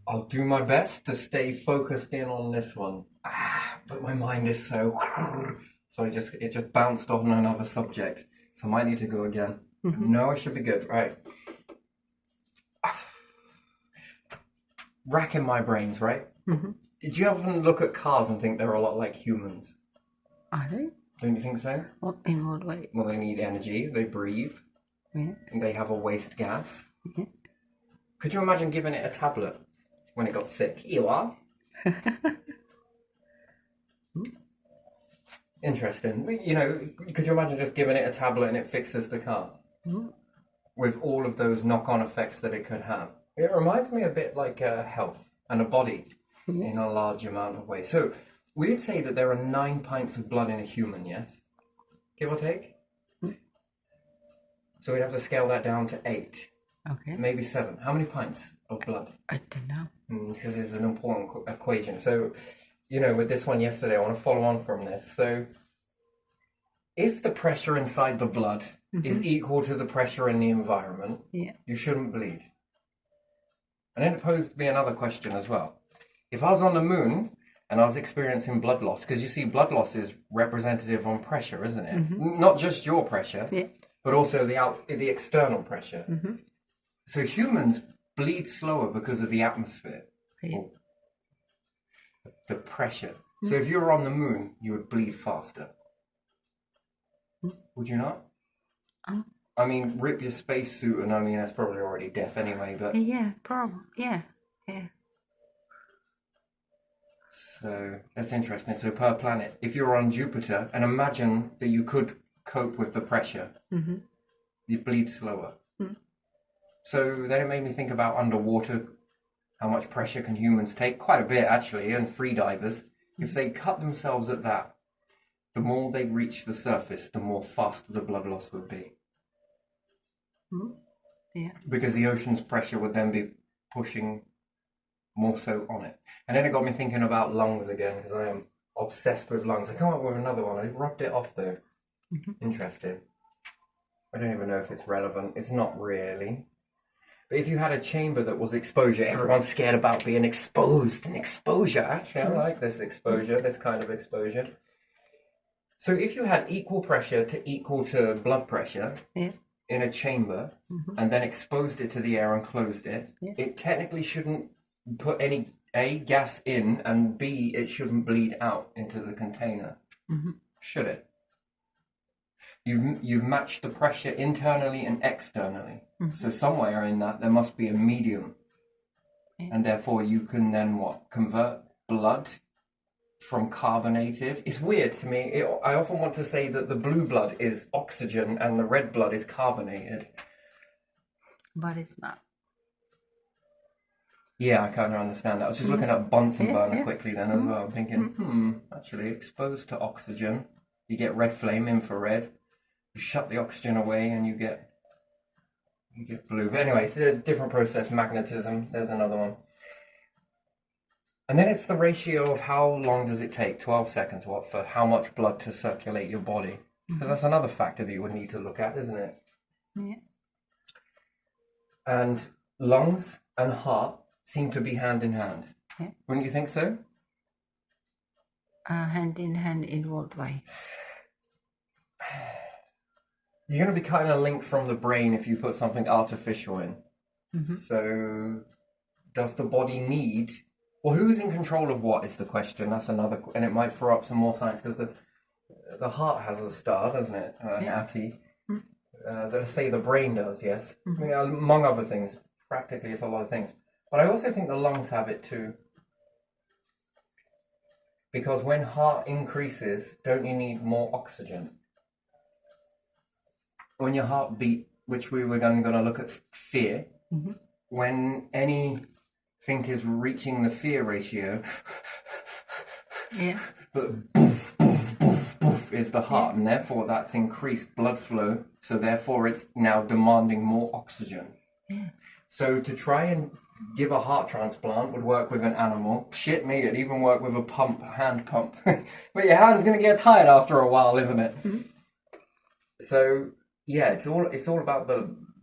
I'll do my best to stay focused in on this one. But my mind is so so it just bounced on another subject. So I might need to go again. No, I should be good. Right. Racking my brains, right? Did you ever look at cars and think they're a lot like humans? Are they? Don't you think so? What, in what way? Well, they need energy, they breathe, Yeah. and they have a waste gas. Yeah. Could you imagine giving it a tablet when it got sick? Here you are. Interesting. You know, could you imagine just giving it a tablet and it fixes the car? With all of those knock-on effects that it could have. It reminds me a bit like health and a body in a large amount of ways. So we'd say that there are 9 pints of blood in a human, yes? Give or take? So we'd have to scale that down to 8, Okay. maybe 7. How many pints of blood? I don't know. Because it's an important equation. So, you know, with this one yesterday, I want to follow on from this. So if the pressure inside the blood is equal to the pressure in the environment, Yeah. you shouldn't bleed. And then it posed me another question as well. If I was on the moon and I was experiencing blood loss, because you see, blood loss is representative on pressure, isn't it? Not just your pressure, Yeah. but also the external pressure. So humans bleed slower because of the atmosphere, Yeah. or the pressure. So if you were on the moon, you would bleed faster. Would you not? Oh. I mean, rip your spacesuit, and I mean, that's probably already death anyway, but... Yeah, probably. Yeah. Yeah. So that's interesting. So per planet, if you're on Jupiter, and imagine that you could cope with the pressure, you bleed slower. So then it made me think about underwater, how much pressure can humans take? Quite a bit, actually, and free divers. If they cut themselves at that, the more they reach the surface, the more faster the blood loss would be. Yeah. Because the ocean's pressure would then be pushing more so on it. And then it got me thinking about lungs again, because I am obsessed with lungs. I come up with another one. I rubbed it off though. Interesting. I don't even know if it's relevant. It's not really. But if you had a chamber that was exposure, everyone's scared about being exposed. And exposure, actually, I like this exposure, this kind of exposure. So if you had equal pressure to blood pressure, Yeah. in a chamber and then exposed it to the air and closed it, Yeah. it technically shouldn't put any A, gas in, and B, it shouldn't bleed out into the container. Should it? You've matched the pressure internally and externally. So somewhere in that there must be a medium. And therefore you can then what? Convert blood from carbonated. It's weird to me. I often want to say that the blue blood is oxygen and the red blood is carbonated. But it's not. Yeah, I kind of understand that. I was just looking at Bunsen burner yeah. quickly then as well. I'm thinking, actually exposed to oxygen, you get red flame, infrared. You shut the oxygen away and you get blue. But anyway, it's a different process. Magnetism. There's another one. And then it's the ratio of how long does it take, 12 seconds, what, for how much blood to circulate your body. Because that's another factor that you would need to look at, isn't it? Yeah. And lungs and heart seem to be hand in hand. Yeah. Wouldn't you think so? Hand in hand in what way? You're going to be cutting a link from the brain if you put something artificial in. So does the body need... Well, who's in control of what is the question. That's another... And it might throw up some more science because the heart has a star, doesn't it? An atty. Let's say the brain does, yes. I mean, among other things. Practically, it's a lot of things. But I also think the lungs have it too. Because when heart increases, don't you need more oxygen? When your heart beat, which we were going to look at fear, when anything is reaching the fear ratio, Yeah. but boof, boof, boof, boof is the heart, and therefore that's increased blood flow, so therefore it's now demanding more oxygen. Yeah. So to try and give a heart transplant would work with an animal. Shit me, it'd even work with a hand pump. But your hand's going to get tired after a while, isn't it? So yeah, it's all about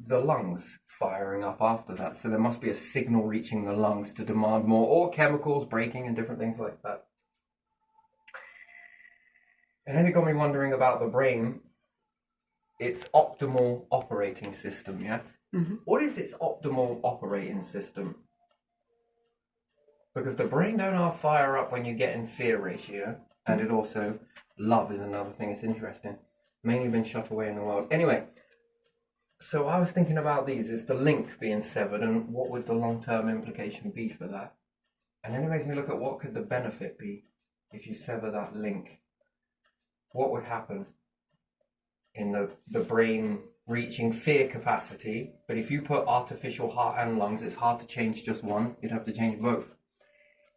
the lungs firing up after that. So there must be a signal reaching the lungs to demand more, or chemicals breaking and different things like that. And then it got me wondering about the brain, its optimal operating system, yes? Mm-hmm. What is its optimal operating system? Because the brain don't half fire up when you get in fear ratio, and it also, love is another thing that's interesting. Mainly been shut away in the world. Anyway, so I was thinking about these, is the link being severed, and what would the long-term implication be for that? And then it makes me look at what could the benefit be if you sever that link. What would happen in the brain reaching fear capacity? But if you put artificial heart and lungs, it's hard to change just one. You'd have to change both.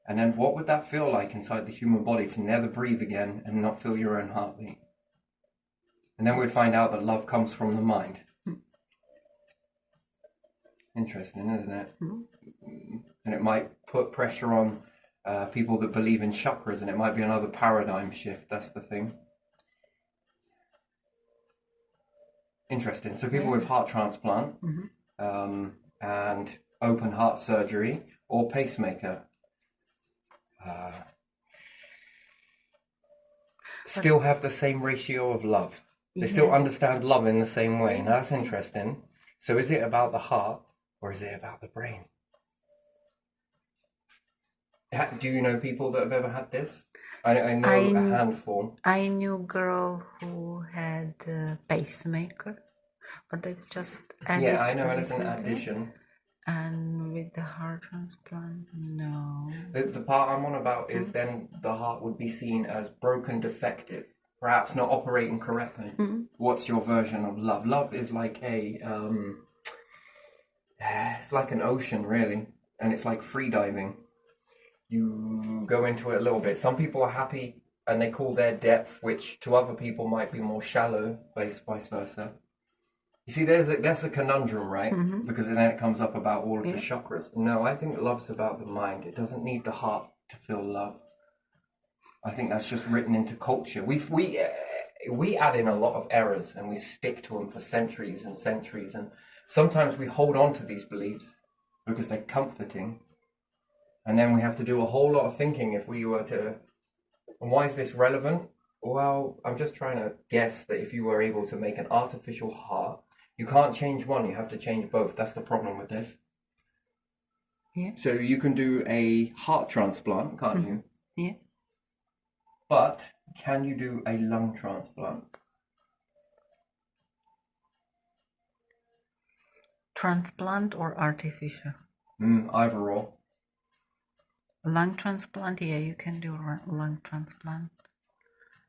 And then what would that feel like inside the human body to never breathe again and not feel your own heartbeat? And then we'd find out that love comes from the mind. Interesting, isn't it? Mm-hmm. And it might put pressure on people that believe in chakras, and it might be another paradigm shift. That's the thing. Interesting. So people with heart transplant and open heart surgery or pacemaker still have the same ratio of love. They still understand love in the same way. Now that's interesting. So is it about the heart or is it about the brain? Do you know people that have ever had this? I know a handful. I knew a girl who had a pacemaker, but that's just added. Yeah, I know, and it's an addition. And with the heart transplant, no. The part I'm on about is then the heart would be seen as broken, defective, perhaps not operating correctly. What's your version of love? Love is like it's like an ocean, really, and it's like free diving. You go into it a little bit. Some people are happy and they call their depth, which to other people might be more shallow, vice versa. You see, that's a conundrum, right? Because then it comes up about all of the chakras. No, I think love's about the mind. It doesn't need the heart to feel love. I think that's just written into culture. We add in a lot of errors and we stick to them for centuries and centuries. And sometimes we hold on to these beliefs because they're comforting. And then we have to do a whole lot of thinking if we were to... And why is this relevant? Well, I'm just trying to guess that if you were able to make an artificial heart, you can't change one, you have to change both. That's the problem with this. Yeah. So you can do a heart transplant, can't you? Yeah. But can you do a lung transplant? Transplant or artificial? Either or. Lung transplant, yeah, you can do lung transplant.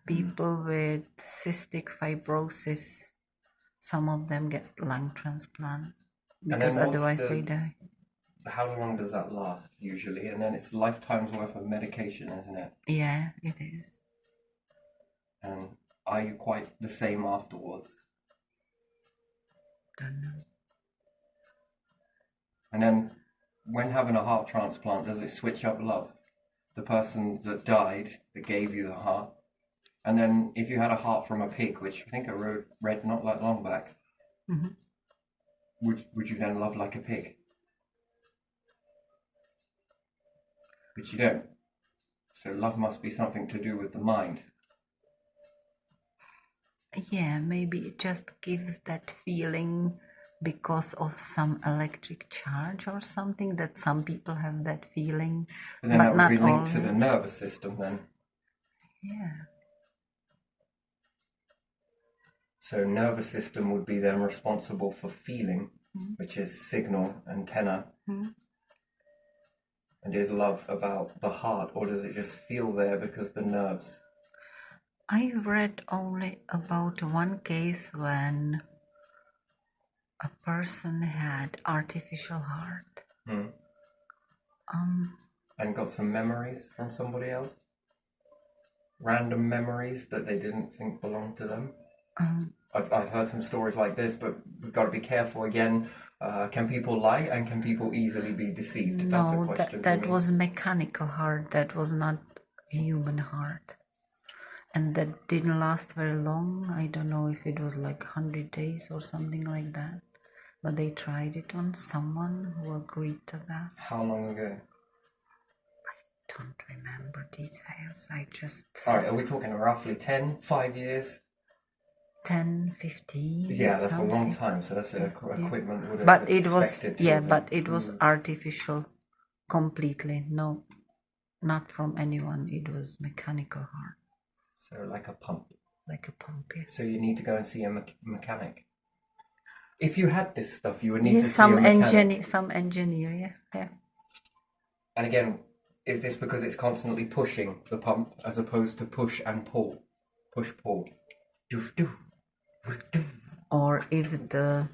People with cystic fibrosis, some of them get lung transplant because otherwise they die. How long does that last usually? And then it's lifetime's worth of medication, isn't it? Yeah, it is. And are you quite the same afterwards? Don't know. And then when having a heart transplant, does it switch up love? The person that died, that gave you the heart. And then if you had a heart from a pig, which I think I read not that long back, would you then love like a pig? But you don't. So love must be something to do with the mind. Yeah, maybe it just gives that feeling because of some electric charge or something, that some people have that feeling. But then that would be linked to the nervous system then. Yeah. So nervous system would be then responsible for feeling, which is signal, antenna. And is love about the heart, or does it just feel there because the nerves? I read only about one case when a person had artificial heart. And got some memories from somebody else? Random memories that they didn't think belonged to them? I've heard some stories like this, but we've got to be careful again. Can people lie and can people easily be deceived? That's a question. That was mechanical heart. That was not a human heart. And that didn't last very long. I don't know if it was like 100 days or something like that. but they tried it on someone who agreed to that. How long ago? Don't remember details. I just All right, are we talking roughly 10, 5 years? 10, 15. Yeah, that's something. a long time. So that's equipment would have But it was expected to have but been it was moved. artificial, completely. No, not from anyone. It was mechanical heart, So like a pump. like a pump. Yeah. So you need to go and see a mechanic. If you had this stuff, you would need Yeah, to see a mechanic. some engineer. Yeah, yeah. And again, is this because it's constantly pushing the pump as opposed to push and pull? Push, pull. Doof, doof, doof, doof. Or if the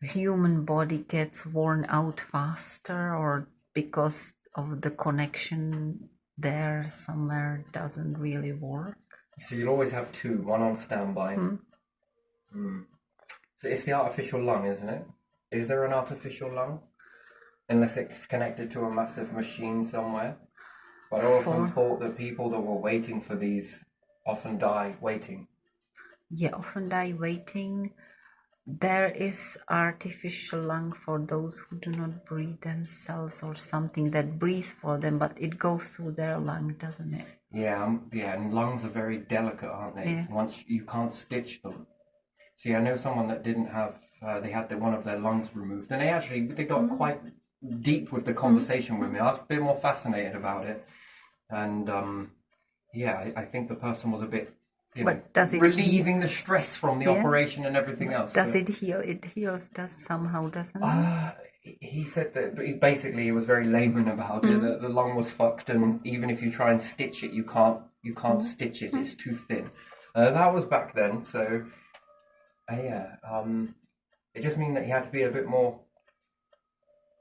human body gets worn out faster, or because of the connection there somewhere doesn't really work. So you'll always have two, one on standby. So it's the artificial lung, isn't it? Is there an artificial lung? Unless it's connected to a massive machine somewhere. But I often thought that people that were waiting for these often die waiting. Yeah, often die waiting. There is artificial lung for those who do not breathe themselves, or something that breathes for them, but it goes through their lung, doesn't it? Yeah, and lungs are very delicate, aren't they? Yeah. Once you can't stitch them. See, I know someone that didn't have, they had one of their lungs removed, and they got quite deep with the conversation with me. I was a bit more fascinated about it, and I think the person was a bit, But does it relieving the stress from the operation and everything else. Does it heal? It heals, doesn't it? He said that basically he was very layman about it. That the lung was fucked, and even if you try and stitch it, you can't stitch it. It's too thin. That was back then, so it just means that he had to be a bit more.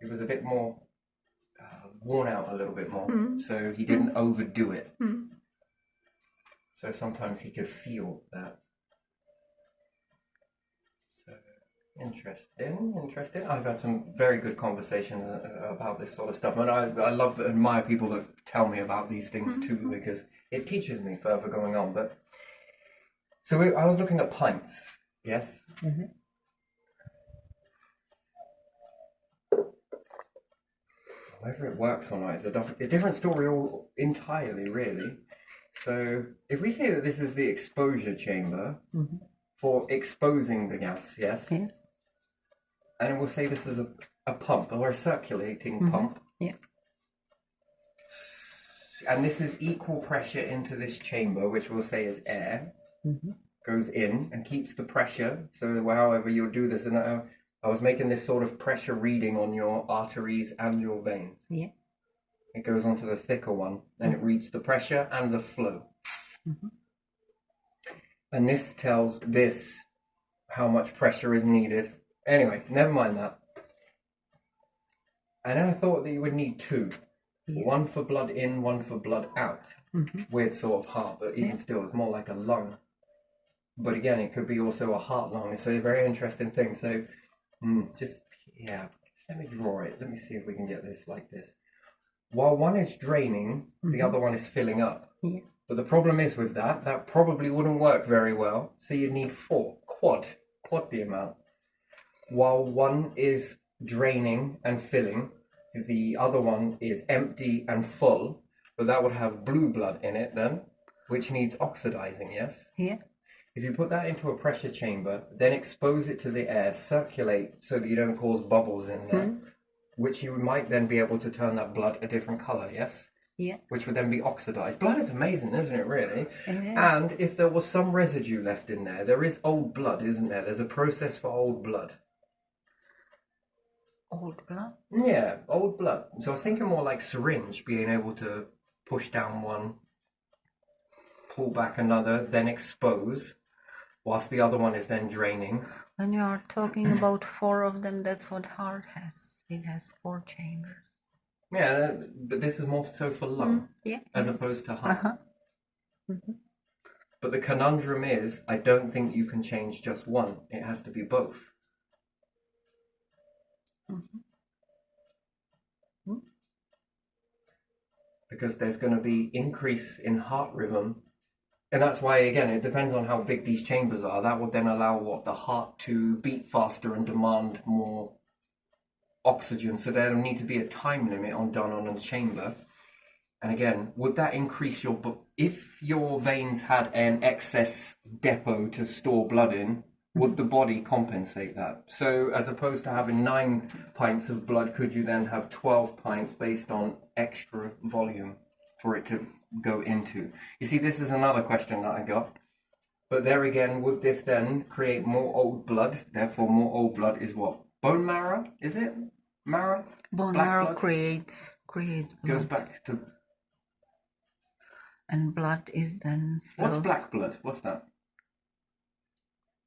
He was a bit more worn out, a little bit more, so he didn't overdo it. So sometimes he could feel that. So interesting. I've had some very good conversations about this sort of stuff, and I love and admire people that tell me about these things too, because it teaches me further going on. But so I was looking at pints, yes. Whether it works or not is a different story entirely, really. So if we say that this is the exposure chamber for exposing the gas, yes? Yeah. And we'll say this is a pump or a circulating pump. Yeah. And this is equal pressure into this chamber, which we'll say is air, goes in and keeps the pressure. So however you'll do this, and I was making this sort of pressure reading on your arteries and your veins. Yeah. It goes onto the thicker one, and it reads the pressure and the flow. And this tells this how much pressure is needed. Anyway, never mind that. And then I thought that you would need two. Yeah. One for blood in, one for blood out. Weird sort of heart, but even still, it's more like a lung. But again, it could be also a heart lung. It's a very interesting thing. So, just let me draw it. Let me see if we can get this like this. While one is draining, the other one is filling up. Yeah. But the problem is with that probably wouldn't work very well. So you'd need four. Quad the amount. While one is draining and filling, the other one is empty and full, but that would have blue blood in it then, which needs oxidizing, yes? Yeah. If you put that into a pressure chamber, then expose it to the air, circulate so that you don't cause bubbles in there, which you might then be able to turn that blood a different color, yes? Yeah. Which would then be oxidized. Blood is amazing, isn't it, really? Yeah. And if there was some residue left in there, there is old blood, isn't there? There's a process for old blood. Old blood? Yeah, old blood. So I was thinking more like syringe, being able to push down one, pull back another, then expose, whilst the other one is then draining. When you are talking about four of them, that's what heart has. It has 4 chambers. Yeah, but this is more so for lung, as opposed to heart. But the conundrum is, I don't think you can change just one. It has to be both. Because there's going to be increase in heart rhythm And that's why, again, it depends on how big these chambers are. That would then allow the heart to beat faster and demand more oxygen. So there'll need to be a time limit done on a chamber. And again, would that increase if your veins had an excess depot to store blood in, would the body compensate that? So as opposed to having 9 pints of blood, could you then have 12 pints based on extra volume for it to go into? You see, this is another question that I got. But there again, would this then create more old blood? Therefore, more old blood is what? Bone marrow? Is it? Marrow? Bone Black marrow blood? creates blood. Goes back to... And blood is then What's filled. black blood? What's that?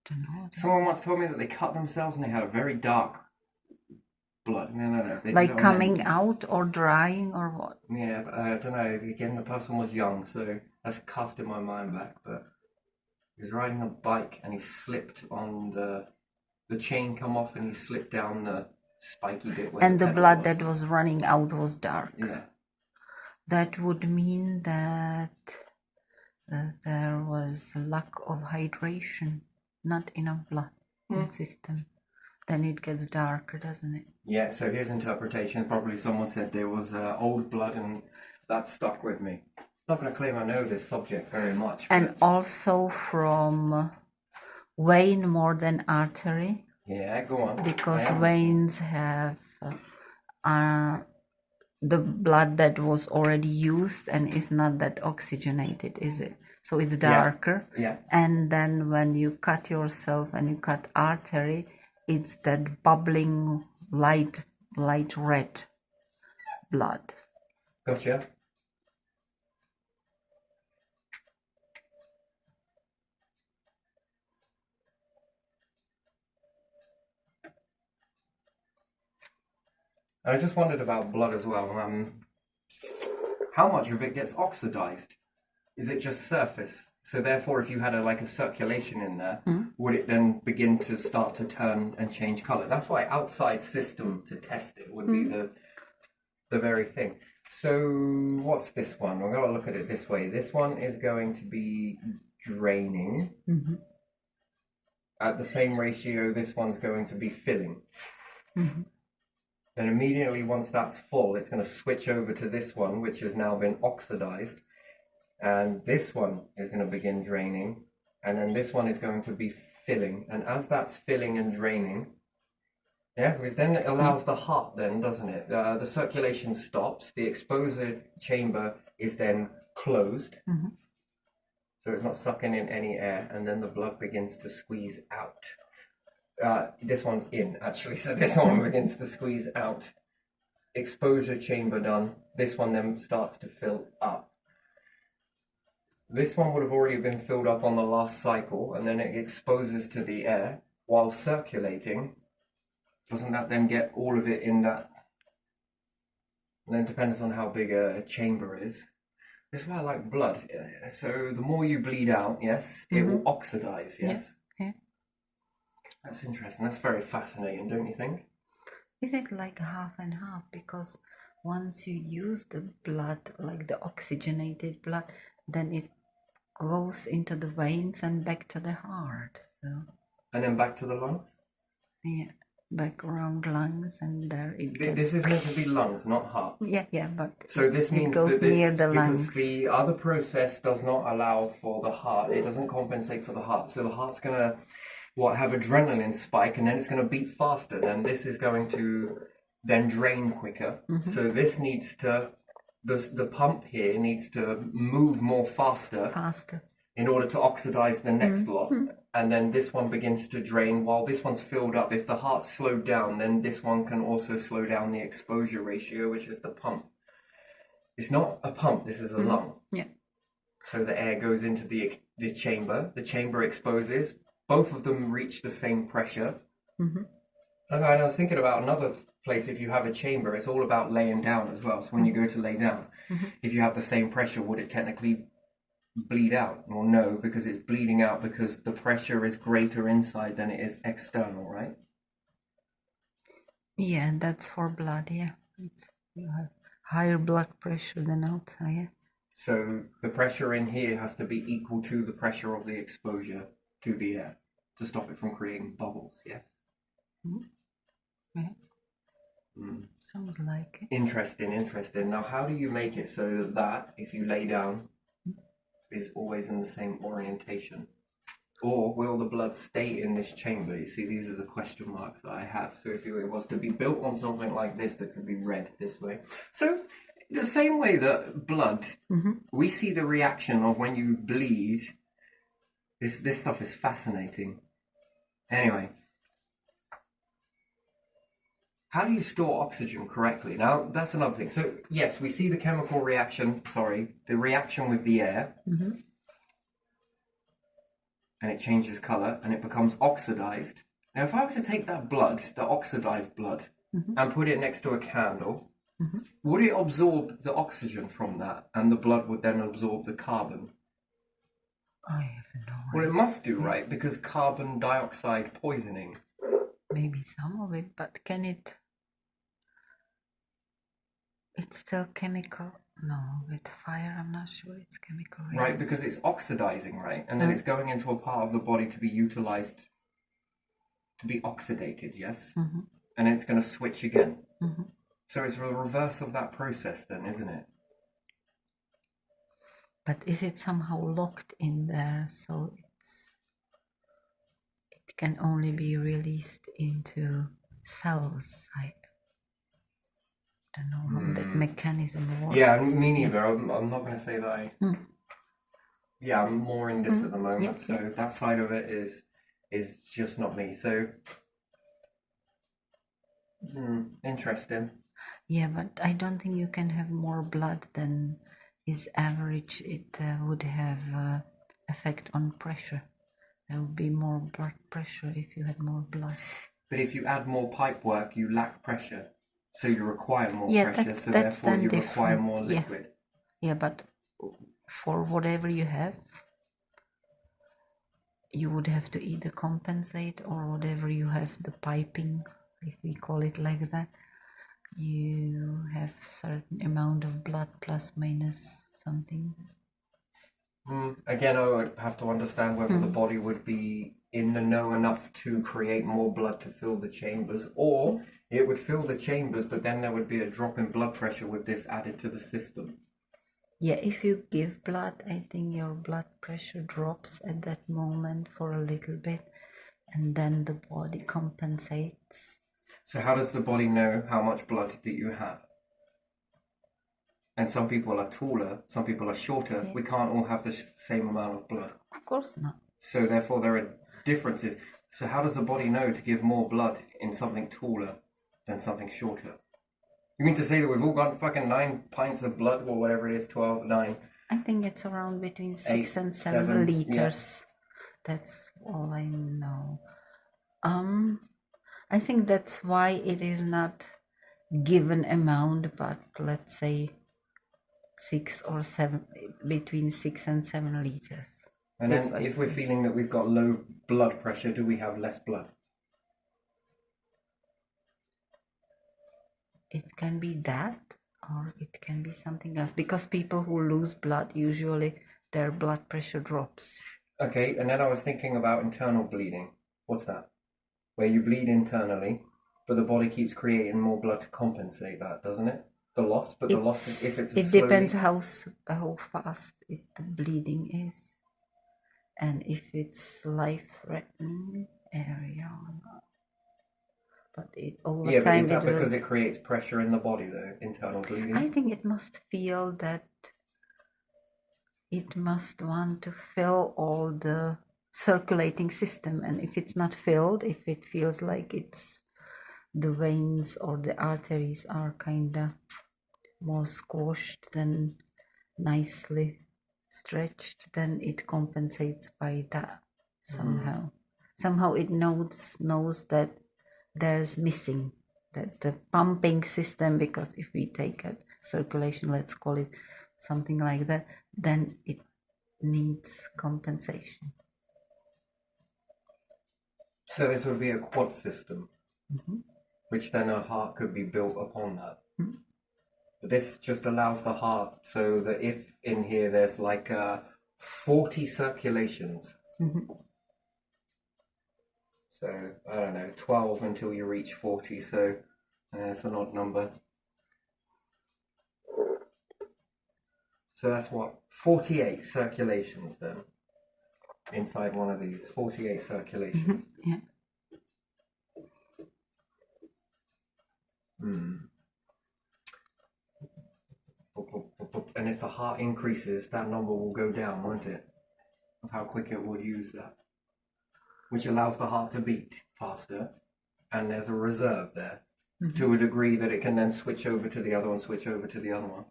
Don't know. Someone once told me that they cut themselves and they had a very dark blood. No. They did Like it on coming out or drying or what? Yeah, but I don't know. Again, the person was young, so that's casting my mind back. But he was riding a bike and he slipped on the chain come off and he slipped down the spiky bit. Where And the pedal blood was. that was running out was dark. Yeah. That would mean that there was a lack of hydration, not enough blood in the system. Then it gets darker, doesn't it? Yeah, so his interpretation, probably someone said there was old blood and that stuck with me. I'm not going to claim I know this subject very much. And also from vein more than artery, Yeah, go on. because veins have the blood that was already used and is not that oxygenated, is it? So it's darker. Yeah. And then when you cut yourself and you cut artery, it's that bubbling light red blood. Gotcha. I just wondered about blood as well. How much of it gets oxidized? Is it just surface? So therefore, if you had a circulation in there, would it then begin to start to turn and change color? That's why outside system to test it would be the very thing. So what's this one? We're going to look at it this way. This one is going to be draining. At the same ratio, this one's going to be filling. Then immediately once that's full, it's going to switch over to this one, which has now been oxidized. And this one is going to begin draining. And then this one is going to be filling. And as that's filling and draining, because then it allows the heart then, doesn't it? The circulation stops. The exposure chamber is then closed. So it's not sucking in any air. And then the blood begins to squeeze out. This one's in, actually. So this one begins to squeeze out. Exposure chamber done. This one then starts to fill up. This one would have already been filled up on the last cycle, and then it exposes to the air while circulating. Doesn't that then get all of it in that? And then it depends on how big a chamber is. This is why I like blood. So the more you bleed out, yes, it will oxidize, yes? Yeah. That's interesting. That's very fascinating, don't you think? Is it like half and half? Because once you use the blood, like the oxygenated blood, then it goes into the veins and back to the heart. So And then back to the lungs? yeah, back around lungs, and there it gets... This is meant to be lungs, not heart. Yeah, but So this means it goes that near the because lungs. the other process does not allow for the heart. It doesn't compensate for the heart. So the heart's going to have adrenaline spike, and then it's going to beat faster. Then this is going to then drain quicker. So this needs to... The pump here needs to move more faster in order to oxidize the next lot. And then this one begins to drain while this one's filled up. If the heart's slowed down, then this one can also slow down the exposure ratio, which is the pump. It's not a pump, this is a lung. Yeah. So the air goes into the chamber. The chamber exposes. Both of them reach the same pressure. Okay, and I was thinking about another place. If you have a chamber, it's all about laying down as well. So when you go to lay down, if you have the same pressure, would it technically bleed out? Well, no, because it's bleeding out because the pressure is greater inside than it is external, right? Yeah, that's for blood, yeah. You have higher blood pressure than outside, yeah. So the pressure in here has to be equal to the pressure of the exposure to the air to stop it from creating bubbles, yes? Yeah. Mm. Sounds like it. Interesting, interesting. Now, how do you make it so that if you lay down, is always in the same orientation? Or will the blood stay in this chamber? You see, these are the question marks that I have. So if it was to be built on something like this that could be read this way. So the same way that blood, we see the reaction of when you bleed. This stuff is fascinating. Anyway, how do you store oxygen correctly? Now, that's another thing. So yes, we see the chemical reaction, the reaction with the air. And it changes color and it becomes oxidized. Now, if I were to take that blood, the oxidized blood, and put it next to a candle, would it absorb the oxygen from that and the blood would then absorb the carbon? I have no idea. Well, it must do, right? Because carbon dioxide poisoning. Maybe some of it, but can it? It's still chemical. No, with fire, I'm not sure it's chemical. Right, because it's oxidizing, right? And then it's going into a part of the body to be utilized, to be oxidated, yes? And it's going to switch again. So it's the reverse of that process then, isn't it? But is it somehow locked in there so it can only be released into cells? I don't know how that mechanism works. Yeah, me neither. I'm not going to say that I... Yeah, I'm more in this at the moment, so that side of it is just not me. So, interesting. Yeah, but I don't think you can have more blood than is average. It would have effect on pressure. There would be more blood pressure if you had more blood. But if you add more pipe work, you lack pressure. So you require more pressure, so that's therefore you different. require more liquid. Yeah, but for whatever you have, you would have to either compensate or whatever you have, the piping, if we call it like that, you have certain amount of blood plus minus something. Again, I would have to understand whether the body would be in the know enough to create more blood to fill the chambers, or it would fill the chambers, but then there would be a drop in blood pressure with this added to the system. Yeah, if you give blood, I think your blood pressure drops at that moment for a little bit, and then the body compensates. So how does the body know how much blood that you have? And some people are taller, some people are shorter. Yeah. We can't all have the same amount of blood. Of course not. So therefore there are differences. So how does the body know to give more blood in something taller than something shorter? You mean to say that we've all got fucking 9 pints of blood, or whatever it is, 12, 9? I think it's around between 6 and 7 liters. Yeah. That's all I know. I think that's why it is not given amount, but let's say 6 or 7, between 6 and 7 liters. And then if we're feeling that we've got low blood pressure, do we have less blood? It can be that, or it can be something else, because people who lose blood, usually their blood pressure drops. Okay, and then I was thinking about internal bleeding. What's that? Where you bleed internally, but the body keeps creating more blood to compensate that, doesn't it? The loss, but the loss, if it's it depends how fast the bleeding is, and if it's life-threatening area or not. But all the time. But is that because it creates pressure in the body, though, internal bleeding? I think it must feel that it must want to fill all the circulating system, and if it's not filled, if it feels like it's the veins or the arteries are kind of more squashed than nicely stretched, then it compensates by that somehow. Somehow it knows that there's missing, that the pumping system, because if we take a circulation, let's call it something like that, then it needs compensation. So this would be a quad system, which then a heart could be built upon that. This just allows the heart so that if in here there's like 40 circulations. So, I don't know, 12 until you reach 40, so it's an odd number. So that's what, 48 circulations then, inside one of these, 48 circulations. Yeah. And if the heart increases, that number will go down, won't it? Of how quick it will use that. Which allows the heart to beat faster, and there's a reserve there to a degree that it can then switch over to the other one, switch over to the other one.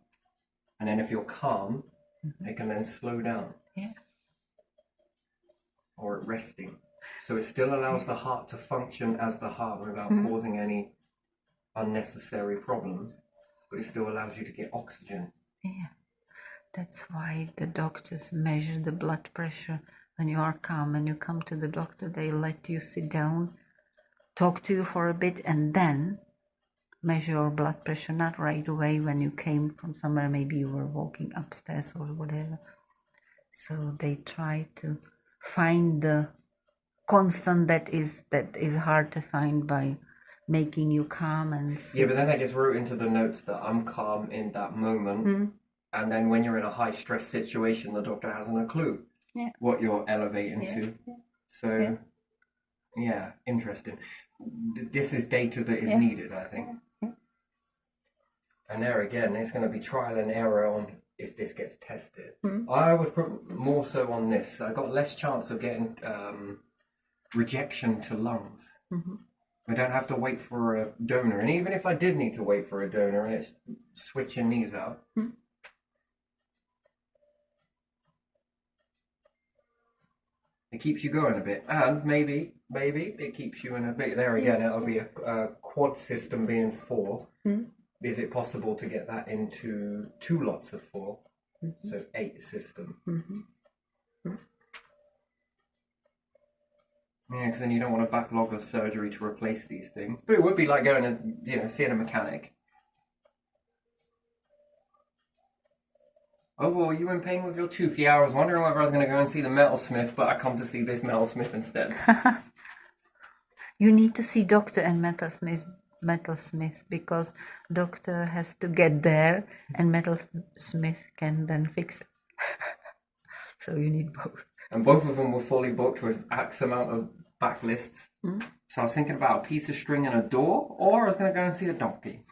And then if you're calm, it can then slow down. Yeah. Or at resting. So it still allows the heart to function as the heart without causing any unnecessary problems, but it still allows you to get oxygen. Yeah. That's why the doctors measure the blood pressure when you are calm and you come to the doctor. They let you sit down, talk to you for a bit, and then measure your blood pressure, not right away when you came from somewhere, maybe you were walking upstairs or whatever. So they try to find the constant that is hard to find by making you calm and sit. Yeah, but then I just wrote into the notes that I'm calm in that moment, and then when you're in a high stress situation, the doctor hasn't a clue what you're elevating to. So yeah, interesting. This is data that is needed, I think. And there again, it's going to be trial and error on if this gets tested. I would put more so on this. I got less chance of getting rejection to lungs. I don't have to wait for a donor. And even if I did need to wait for a donor and it's switching these out, it keeps you going a bit. And maybe it keeps you in a bit. There again, it'll be a quad system being 4. Is it possible to get that into 2 lots of 4? So 8 system. Yeah, because then you don't want a backlog of surgery to replace these things. But it would be like going and seeing a mechanic. Oh, well, you in pain with your tooth? Yeah, I was wondering whether I was going to go and see the metalsmith, but I come to see this metalsmith instead. You need to see doctor and metalsmith because doctor has to get there and metalsmith can then fix it. So you need both. And both of them were fully booked with X amount of backlists. So I was thinking about a piece of string and a door, or I was going to go and see a donkey.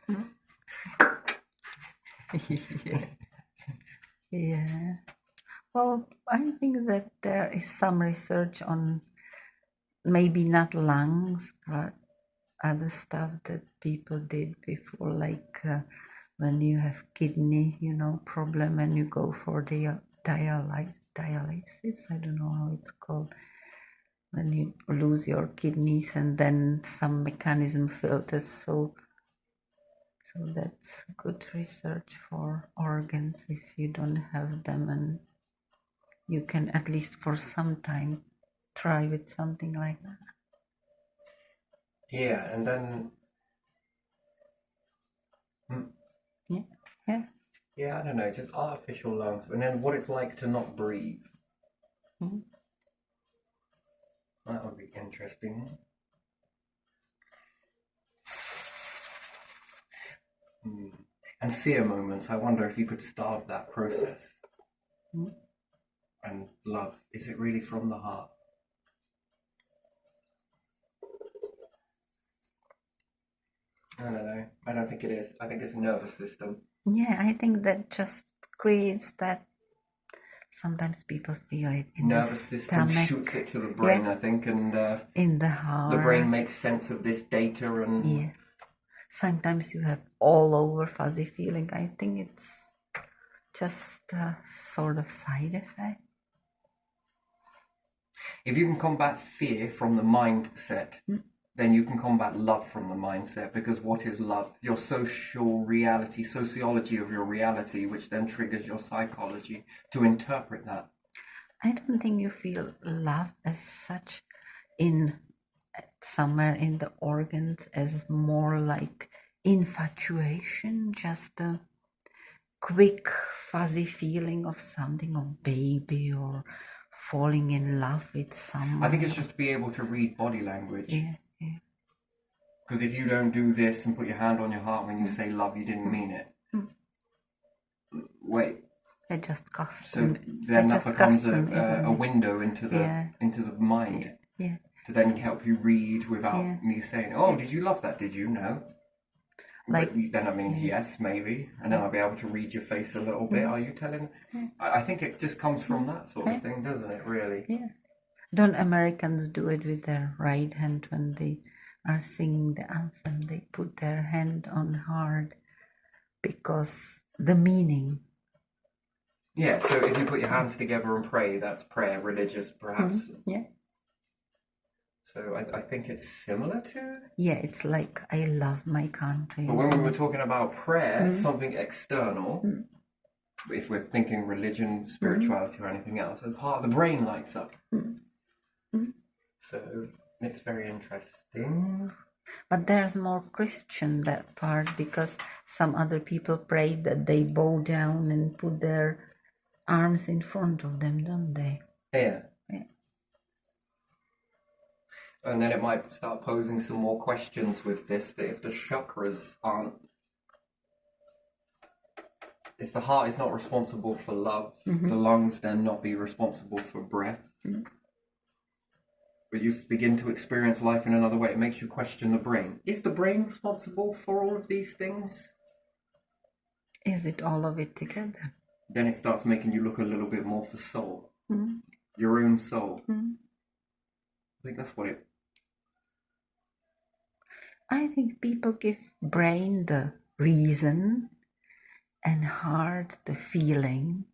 Yeah. Well, I think that there is some research on maybe not lungs, but other stuff that people did before, like when you have kidney, problem and you go for the dialysis. I don't know how it's called. When you lose your kidneys and then some mechanism filters. So that's good research for organs if you don't have them, and you can at least for some time try with something like that. Yeah, and then... Yeah, I don't know, just artificial lungs. And then what it's like to not breathe. That would be interesting. And fear moments, I wonder if you could starve that process. And love, is it really from the heart? I don't know. I don't think it is. I think it's nervous system. Yeah, I think that just creates that. Sometimes people feel it in nervous the system stomach. Shoots it to the brain, I think, and in the heart. The brain makes sense of this data, and sometimes you have all over fuzzy feeling. I think it's just a sort of side effect. If you can combat fear from the mindset, then you can combat love from the mindset, because what is love? Your social reality, sociology of your reality, which then triggers your psychology to interpret that. I don't think you feel love as such in somewhere in the organs, as more like infatuation, just quick fuzzy feeling of something, of baby or falling in love with someone. I think it's just to be able to read body language. Yeah, yeah. Because if you don't do this and put your hand on your heart when you say love, you didn't mean it. Wait. It's just custom. So then that just becomes custom, isn't a it? window into the mind Yeah. to then help you read without Yeah. me saying, "Oh, did you love that? Did you know?" Like, But then that means yes, maybe, and then I'll be able to read your face a little bit. Are you telling? I think it just comes from that sort of thing, doesn't it? Really? yeah. Don't Americans do it with their right hand when they are singing the anthem? They put their hand on heart because the meaning. Yeah. So if you put your hands together and pray, that's prayer, religious, perhaps. Yeah. So I think it's similar to. Yeah, it's like I love my country. But when we were talking about prayer, something external, if we're thinking religion, spirituality, or anything else, a part of the brain lights up. So it's very interesting. But there's more Christian that part, because some other people pray that they bow down and put their arms in front of them, don't they? Yeah. Yeah. And then it might start posing some more questions with this, that if the chakras aren't, if the heart is not responsible for love, the lungs then not be responsible for breath. But you begin to experience life in another way. It makes you question the brain. Is the brain responsible for all of these things? Is it all of it together? Then it starts making you look a little bit more for soul. Your own soul. I think that's what it... I think people give brain the reason and heart the feeling.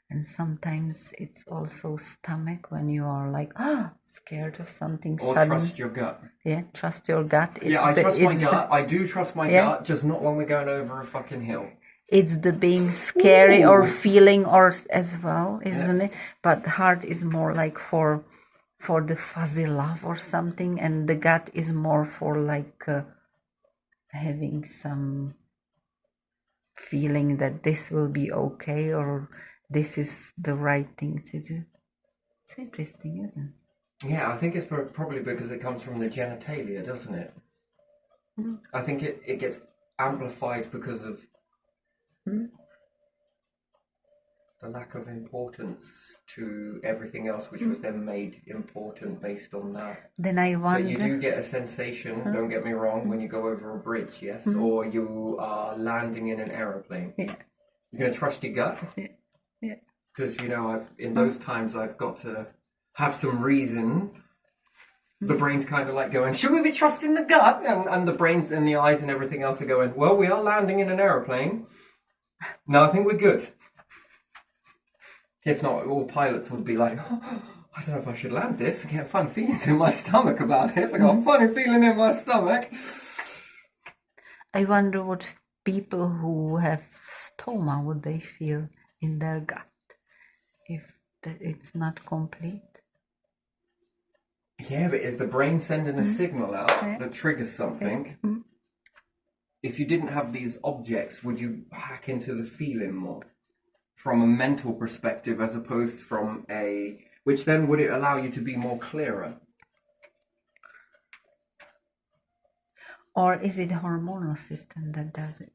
And sometimes it's also stomach when you are like, scared of something Or sudden. trust your gut. Yeah, trust your gut. Yeah, I trust my gut. I do trust my gut, just not when we're going over a fucking hill. It's the being scary or feeling or as well, isn't it? But heart is more like for the fuzzy love or something, and the gut is more for like having some feeling that this will be okay or this is the right thing to do. It's interesting, isn't it? Yeah, I think it's probably because it comes from the genitalia, doesn't it? I think it gets amplified because of the lack of importance to everything else, which was then made important based on that. Then I wonder... But you do get a sensation, don't get me wrong, when you go over a bridge, yes? Or you are landing in an aeroplane. Yeah. You're going to trust your gut? Yeah. Because, in those times, I've got to have some reason. The brain's kind of like going, should we be trusting the gut? And the brains and the eyes and everything else are going, well, we are landing in an aeroplane. No, I think we're good. If not, all pilots would be like, I don't know if I should land this. I get funny feelings in my stomach about this. I got a funny feeling in my stomach. I wonder what people who have stoma, would they feel in their gut if it's not complete? Yeah, but is the brain sending a signal out that triggers something? If you didn't have these objects, would you hack into the feeling more? From a mental perspective as opposed from which then would it allow you to be more clearer? Or is it hormonal system that does it?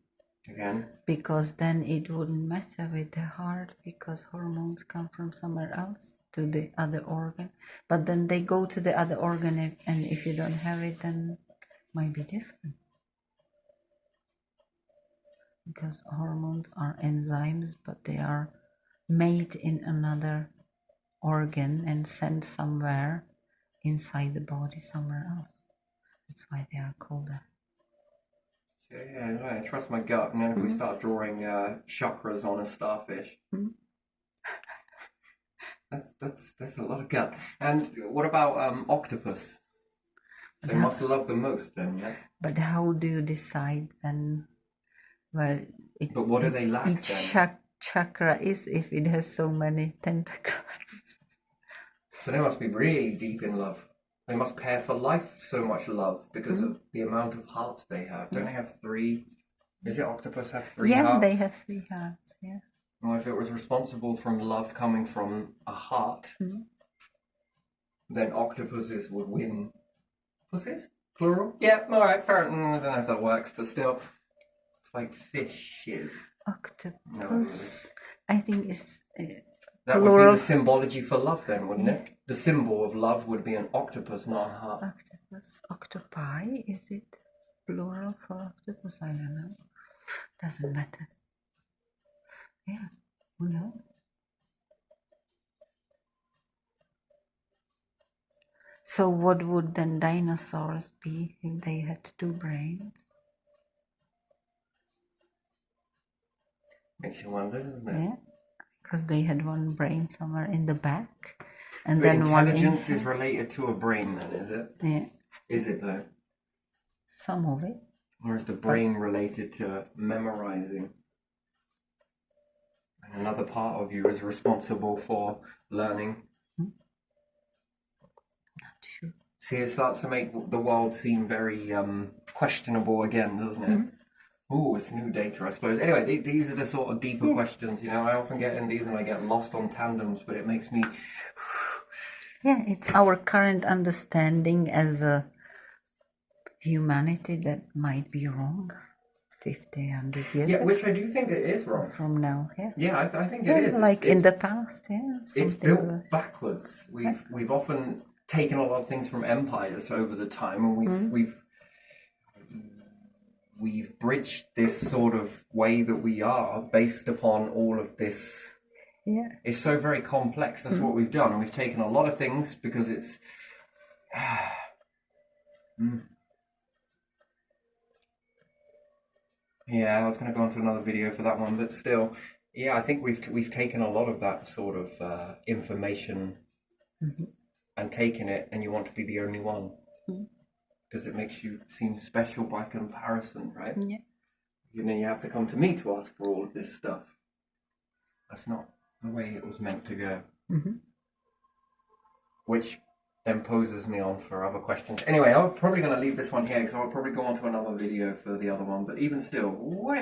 Again? Because then it wouldn't matter with the heart, because hormones come from somewhere else to the other organ. But then they go to the other organ, and if you don't have it, then it might be different. Because hormones are enzymes, but they are made in another organ and sent somewhere inside the body, somewhere else. That's why they are called that. So, yeah, I trust my gut, and then if we start drawing chakras on a starfish, that's a lot of gut. And what about octopus? They must love the most then, yeah? But how do you decide then where But what do they lack each then? chakra is if it has so many tentacles? So they must be really deep in love. They must pair for life so much love because of the amount of hearts they have. Don't they have 3 Is it octopus have three Yeah, hearts? they have 3 hearts. Yeah. Well, if it was responsible from love coming from a heart, then octopuses would win. Pussies? Plural? Yeah, alright, fair. I don't know if that works, but still. It's like fishes. Octopus, I think it's That would be plural. the symbology for love then, wouldn't it? The symbol of love would be an octopus, not a heart. Octopus. Octopi, is it plural for octopus? I don't know. Doesn't matter. Yeah, who knows? So what would then dinosaurs be if they had 2 brains? Makes you wonder, doesn't it? Yeah, because they had 1 brain somewhere in the back, and But then intelligence one is related to a brain then, is it? Yeah, Is it though? some of it. Or is the brain related to memorizing? And another part of you is responsible for learning. Not sure. See, it starts to make the world seem very questionable again, doesn't it? Ooh, it's new data, I suppose. Anyway, these are the sort of deeper questions, you know. I often get in these and I get lost on tandems, but it makes me... Yeah, it's our current understanding as a humanity that might be wrong 50, 100 years Yeah, which I do think it is wrong. from now. Yeah, Yeah, I think yeah, it is. like in the past. Yeah, It's something built was- backwards. We've often taken a lot of things from empires over the time, and we've bridged this sort of way that we are based upon all of this. Yeah, It's so very complex. That's what we've done, and we've taken a lot of things because it's. Yeah, I was going to go on to another video for that one, but still, yeah, I think we've taken a lot of that sort of information and taken it, and you want to be the only one because it makes you seem special by comparison, right? yeah. You know, you have to come to me to ask for all of this stuff. That's not the way it was meant to go. Which then poses me on for other questions. Anyway, I'm probably going to leave this one here because I'll probably go on to another video for the other one. But even still, what do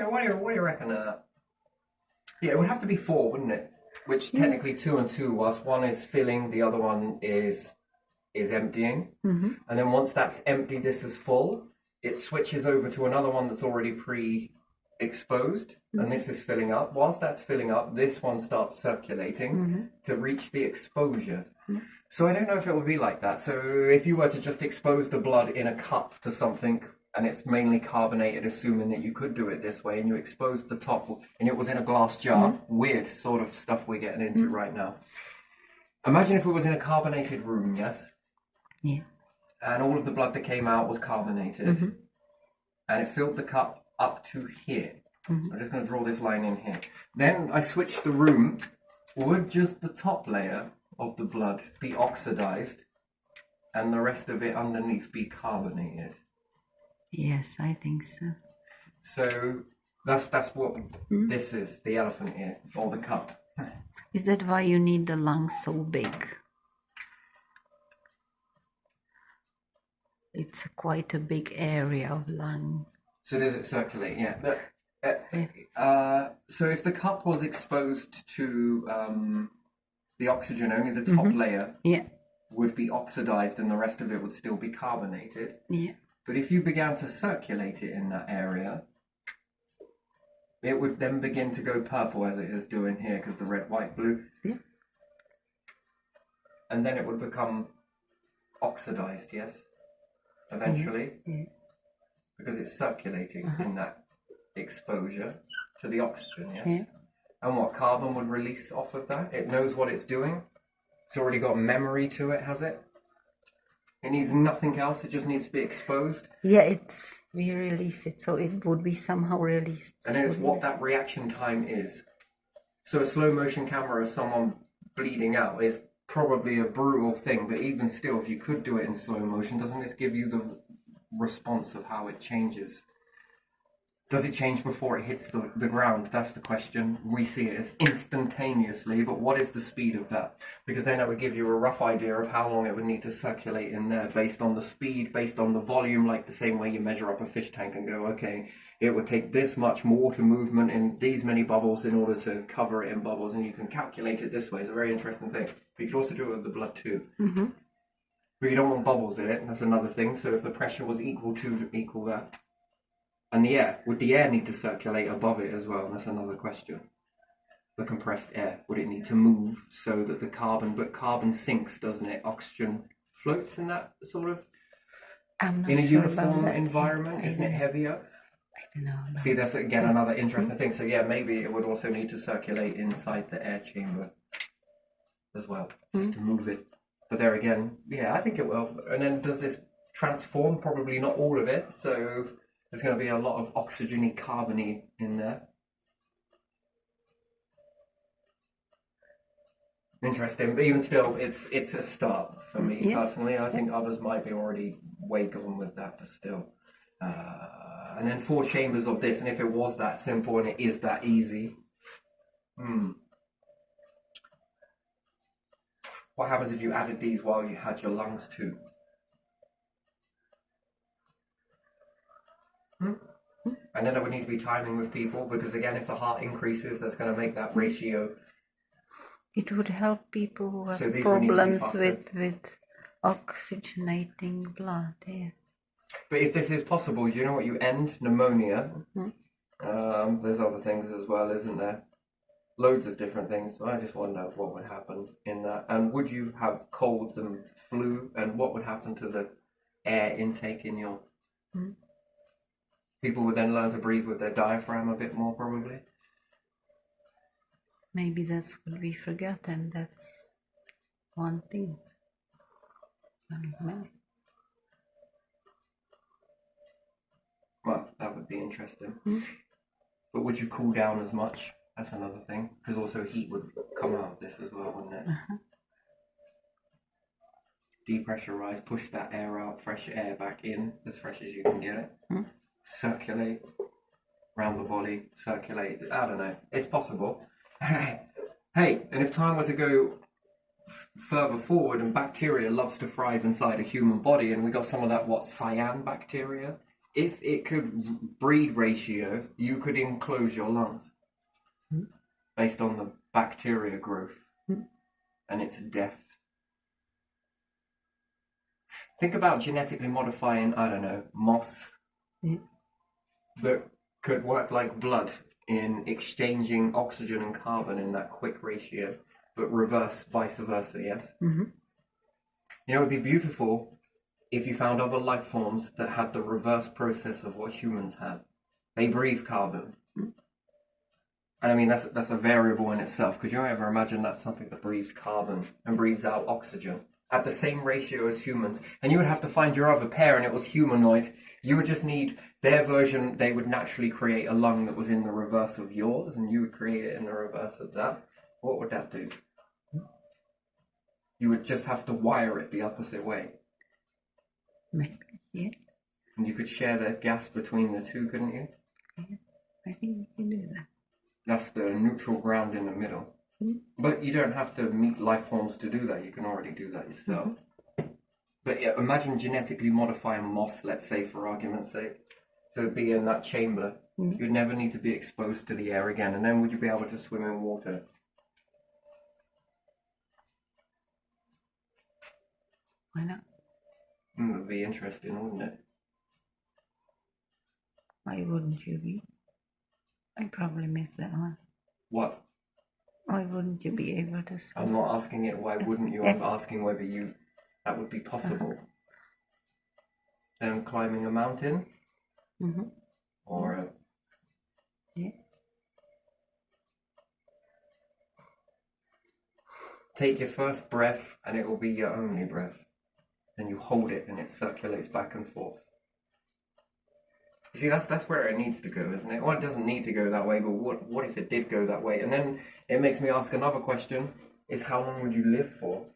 you reckon? Yeah, it would have to be 4, wouldn't it? Which technically 2 and 2, whilst one is filling, the other one is emptying. And then once that's empty, this is full. It switches over to another one that's already pre-exposed, and this is filling up. Whilst that's filling up, this one starts circulating to reach the exposure. So I don't know if it would be like that. So if you were to just expose the blood in a cup to something, and it's mainly carbonated, assuming that you could do it this way, and you exposed the top, and it was in a glass jar, weird sort of stuff we're getting into right now. Imagine if it was in a carbonated room, yes? Yeah. And all of the blood that came out was carbonated, and it filled the cup up to here. I'm just going to draw this line in here. Then I switched the room. Would just the top layer of the blood be oxidized and the rest of it underneath be carbonated? Yes, I think so. So that's what this is, the elephant ear, or the cup. Is that why you need the lungs so big? It's quite a big area of lung. So does it circulate? Yeah. But, so if the cup was exposed to the oxygen, only the top layer Yeah, would be oxidized and the rest of it would still be carbonated. yeah. But if you began to circulate it in that area, it would then begin to go purple as it is doing here because the red, white, blue. Yeah. And then it would become oxidized, yes? Eventually. Yeah. Because it's circulating in that exposure to the oxygen, yes? Yeah. And what carbon would release off of that? It knows what it's doing. It's already got memory to it, has it? It needs nothing else. It just needs to be exposed. Yeah, we release it, so it would be somehow released. And then it's what that reaction time is. So a slow motion camera of someone bleeding out is probably a brutal thing, but even still, if you could do it in slow motion, doesn't this give you the response of how it changes? Does it change before it hits the ground? That's the question. We see it as instantaneously, but what is the speed of that? Because then it would give you a rough idea of how long it would need to circulate in there based on the speed, based on the volume, like the same way you measure up a fish tank and go, okay, it would take this much water movement in these many bubbles in order to cover it in bubbles, and you can calculate it this way. It's a very interesting thing. But you could also do it with the blood too. Mm-hmm. But you don't want bubbles in it, that's another thing. So if the pressure was equal that. And the air, would the air need to circulate above it as well? That's another question. The compressed air, would it need to move so that the carbon sinks, doesn't it? Oxygen floats in that sort of, I'm not in a sure uniform about that. environment, Yeah, isn't it heavier? I don't know. See, that's again another interesting thing. So yeah, maybe it would also need to circulate inside the air chamber as well, just to move it. But there again, yeah, I think it will. And then does this transform? Probably not all of it, so there's going to be a lot of oxygeny, carbony in there. Interesting, but even still, it's a start for me personally. I think others might be already way gone with that, but still. And then 4 chambers of this, and if it was that simple and it is that easy, what happens if you added these while you had your lungs too? And then there would need to be timing with people, because again, if the heart increases, that's going to make that ratio. It would help people who have So these would need to be problems faster. with oxygenating blood. Yeah. But if this is possible, do you know what you end? Pneumonia. There's other things as well, isn't there? Loads of different things. So I just wonder what would happen in that. And would you have colds and flu? And what would happen to the air intake in your... People would then learn to breathe with their diaphragm a bit more, probably. Maybe that's what we forgot, and that's one thing. I don't know. Well, that would be interesting. But would you cool down as much? That's another thing. Because also heat would come out of this as well, wouldn't it? Depressurize, push that air out, fresh air back in, as fresh as you can get it. Circulate around the body, circulate. I don't know. It's possible. Hey, and if time were to go further forward and bacteria loves to thrive inside a human body, and we got some of that, cyan bacteria, if it could breed ratio, you could enclose your lungs based on the bacteria growth and its depth. Think about genetically modifying, I don't know, moss that could work like blood in exchanging oxygen and carbon in that quick ratio, but reverse, vice versa, yes? You know, it'd be beautiful if you found other life forms that had the reverse process of what humans have. They breathe carbon. And I mean, that's a variable in itself. Could you ever imagine that's something that breathes carbon and breathes out oxygen at the same ratio as humans? And you would have to find your other pair, and it was humanoid. You would just need their version. They would naturally create a lung that was in the reverse of yours, and you would create it in the reverse of that. What would that do? You would just have to wire it the opposite way. Maybe, yeah. And you could share the gas between the two, couldn't you? Yeah. I think we can do that. That's the neutral ground in the middle. But you don't have to meet life forms to do that. You can already do that yourself. But yeah, imagine genetically modifying moss, let's say, for argument's sake, to be in that chamber. You'd never need to be exposed to the air again. And then would you be able to swim in water? Why not? It would be interesting, wouldn't it? Why wouldn't you be? I probably missed that one. What? Why wouldn't you be able to swim? I'm not asking it, why wouldn't you? I'm asking whether that would be possible. Them climbing a mountain? Or Yeah. take your first breath and it will be your only breath. Then you hold it and it circulates back and forth. You see, that's where it needs to go, isn't it? Well, it doesn't need to go that way, but what if it did go that way? And then it makes me ask another question, is how long would you live for?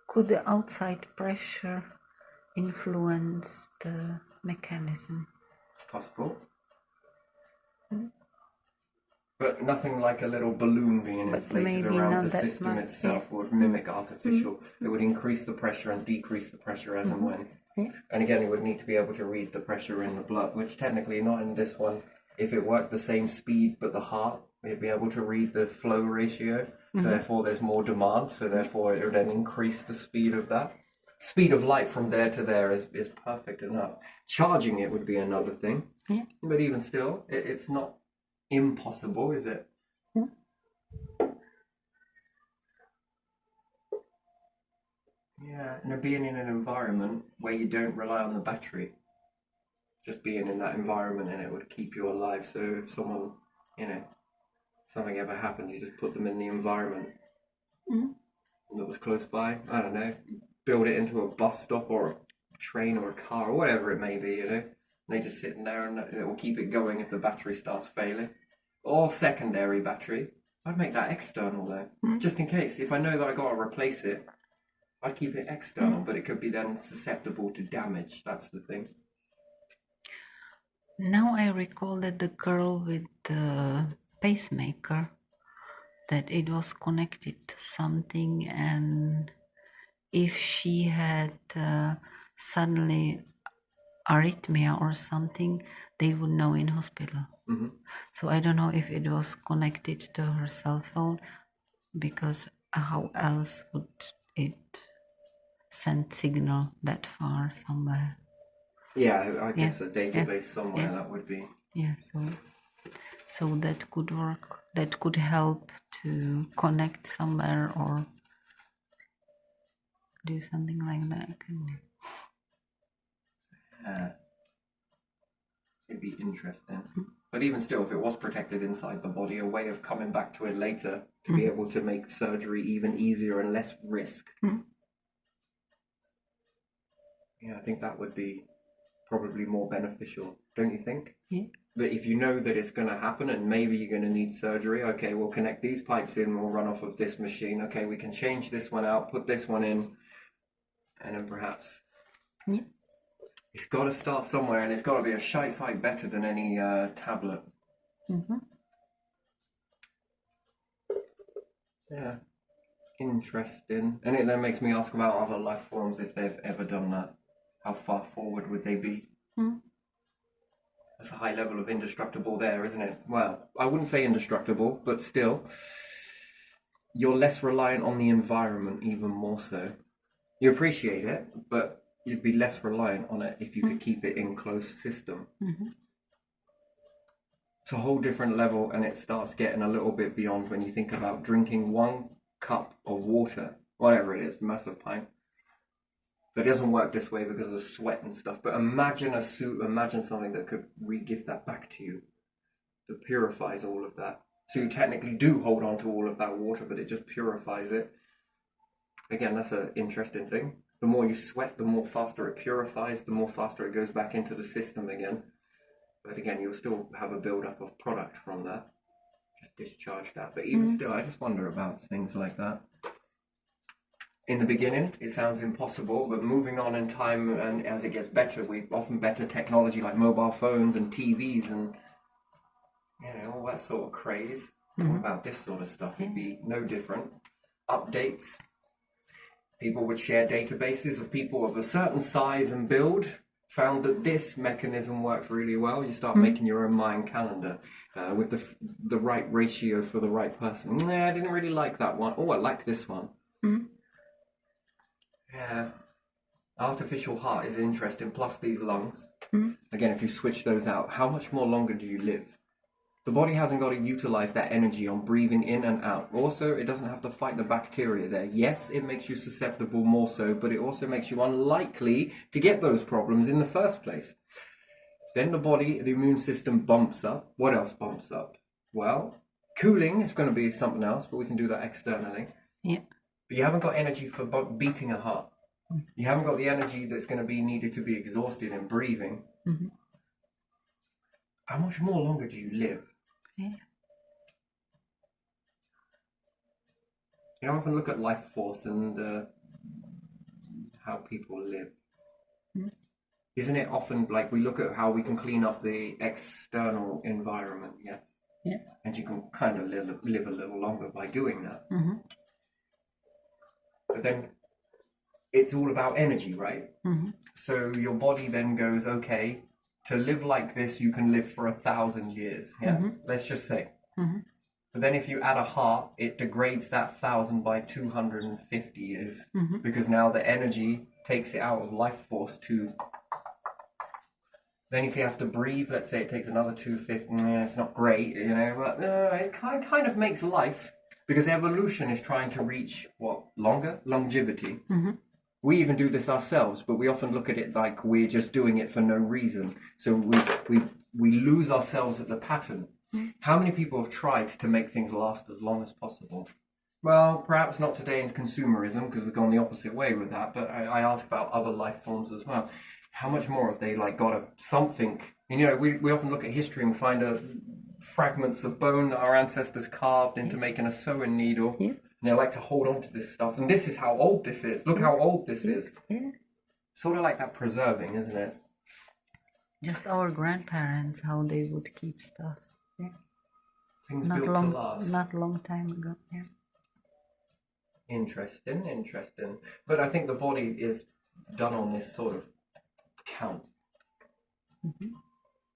Could the outside pressure influence the mechanism. It's possible. But nothing like a little balloon being inflated maybe around not the that system much, itself yeah. would mimic artificial. It would increase the pressure and decrease the pressure as and when. Yeah. And again, it would need to be able to read the pressure in the blood, which technically not in this one. If it worked the same speed, but the heart, it'd be able to read the flow ratio. So therefore, there's more demand. So therefore, it would then increase the speed of that. Speed of light from there to there is perfect enough. Charging it would be another thing. Yeah. But even still, it's not impossible, is it? Yeah, and being in an environment where you don't rely on the battery, just being in that environment and it would keep you alive. So if someone, something ever happened, you just put them in the environment that was close by. I don't know, build it into a bus stop or a train or a car or whatever it may be, And they just sit in there and it will keep it going if the battery starts failing. Or secondary battery. I'd make that external though, just in case. If I know that I got to replace it, I'd keep it external, but it could be then susceptible to damage. That's the thing. Now I recall that the girl with the pacemaker, that it was connected to something, and if she had suddenly arrhythmia or something, they would know in hospital. So I don't know if it was connected to her cell phone, because how else would it send signal that far somewhere? Yeah, I guess a database somewhere Yeah. that would be. Yeah, so that could work. That could help to connect somewhere or do something like that. Couldn't it? It'd be interesting. But even still, if it was protected inside the body, a way of coming back to it later to be able to make surgery even easier and less risk. Yeah, I think that would be probably more beneficial, don't you think? Yeah. That if you know that it's going to happen and maybe you're going to need surgery, okay, we'll connect these pipes in, we'll run off of this machine, okay, we can change this one out, put this one in, and then perhaps it's got to start somewhere, and it's got to be a shite sight better than any tablet. Yeah, interesting. And it then makes me ask about other life forms if they've ever done that. How far forward would they be? That's a high level of indestructible there, isn't it? Well, I wouldn't say indestructible, but still, you're less reliant on the environment, even more so. You appreciate it, but you'd be less reliant on it if you could keep it in closed system. It's a whole different level, and it starts getting a little bit beyond when you think about drinking 1 cup of water, whatever it is, massive pint. But it doesn't work this way because of sweat and stuff. But imagine a suit, imagine something that could re-give that back to you, that purifies all of that. So you technically do hold on to all of that water, but it just purifies it. Again, that's an interesting thing. The more you sweat, the more faster it purifies, the more faster it goes back into the system again. But again, you'll still have a build-up of product from that. Just discharge that. But even still, I just wonder about things like that. In the beginning, it sounds impossible, but moving on in time and as it gets better, we've often better technology like mobile phones and TVs and all that sort of craze. What about this sort of stuff? It'd be no different. Updates. People would share databases of people of a certain size and build. Found that this mechanism worked really well. You start making your own Mayan calendar with the right ratio for the right person. Nah, I didn't really like that one. Oh, I like this one. Yeah. Artificial heart is interesting, plus these lungs. Again, if you switch those out, how much more longer do you live? The body hasn't got to utilize that energy on breathing in and out. Also, it doesn't have to fight the bacteria there. Yes, it makes you susceptible more so, but it also makes you unlikely to get those problems in the first place. Then the body, the immune system bumps up. What else bumps up? Well, cooling is going to be something else, but we can do that externally. Yeah. But you haven't got energy for beating a heart. You haven't got the energy that's going to be needed to be exhausted in breathing. How much more longer do you live? Yeah. I often look at life force and how people live. Isn't it often like we look at how we can clean up the external environment, yes? Yeah. And you can kind of live a little longer by doing that. Mm-hmm. But then it's all about energy, right? Mm-hmm. So your body then goes, okay, to live like this, you can live for 1,000 years. Yeah, let's just say. Mm-hmm. But then if you add a heart, it degrades that 1,000 by 250 years because now the energy takes it out of life force to. Then if you have to breathe, let's say it takes another 250. It's not great, you know, but it kind of makes life, because evolution is trying to reach what? Longevity. Mm-hmm. We even do this ourselves, but we often look at it like we're just doing it for no reason. So we lose ourselves at the pattern. How many people have tried to make things last as long as possible? Well, perhaps not today in consumerism, because we've gone the opposite way with that, but I ask about other life forms as well. How much more have they got something? And, you know, we often look at history and we find fragments of bone that our ancestors carved into making a sewing needle. Yeah. And they like to hold on to this stuff. And this is how old this is. Look how old this is. Yeah. Sort of like that preserving, isn't it? Just our grandparents, how they would keep stuff. Yeah. Things built to last. Not long time ago. Yeah. Interesting. But I think the body is done on this sort of count.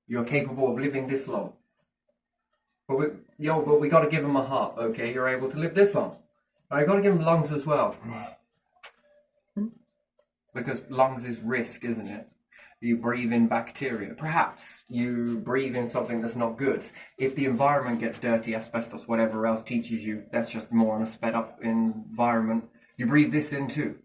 You're capable of living this long. But we got to give them a heart, okay? You're able to live this long. I got to give them lungs as well. Because lungs is risk, isn't it? You breathe in bacteria. Perhaps you breathe in something that's not good. If the environment gets dirty, asbestos, whatever else teaches you, that's just more on a sped up environment. You breathe this in too.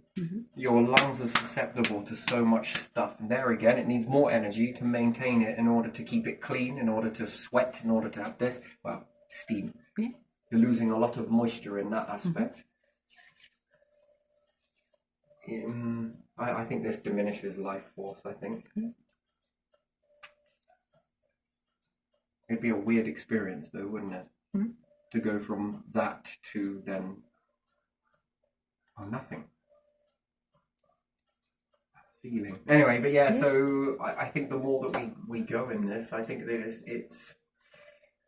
Your lungs are susceptible to so much stuff. And there again, it needs more energy to maintain it in order to keep it clean, in order to sweat, in order to have this. Well, steam. Yeah. You're losing a lot of moisture in that aspect. I think this diminishes life force, I think. It'd be a weird experience though, wouldn't it? To go from that to then nothing. Feeling. Anyway, but yeah, so I think the more that we go in this, I think that it's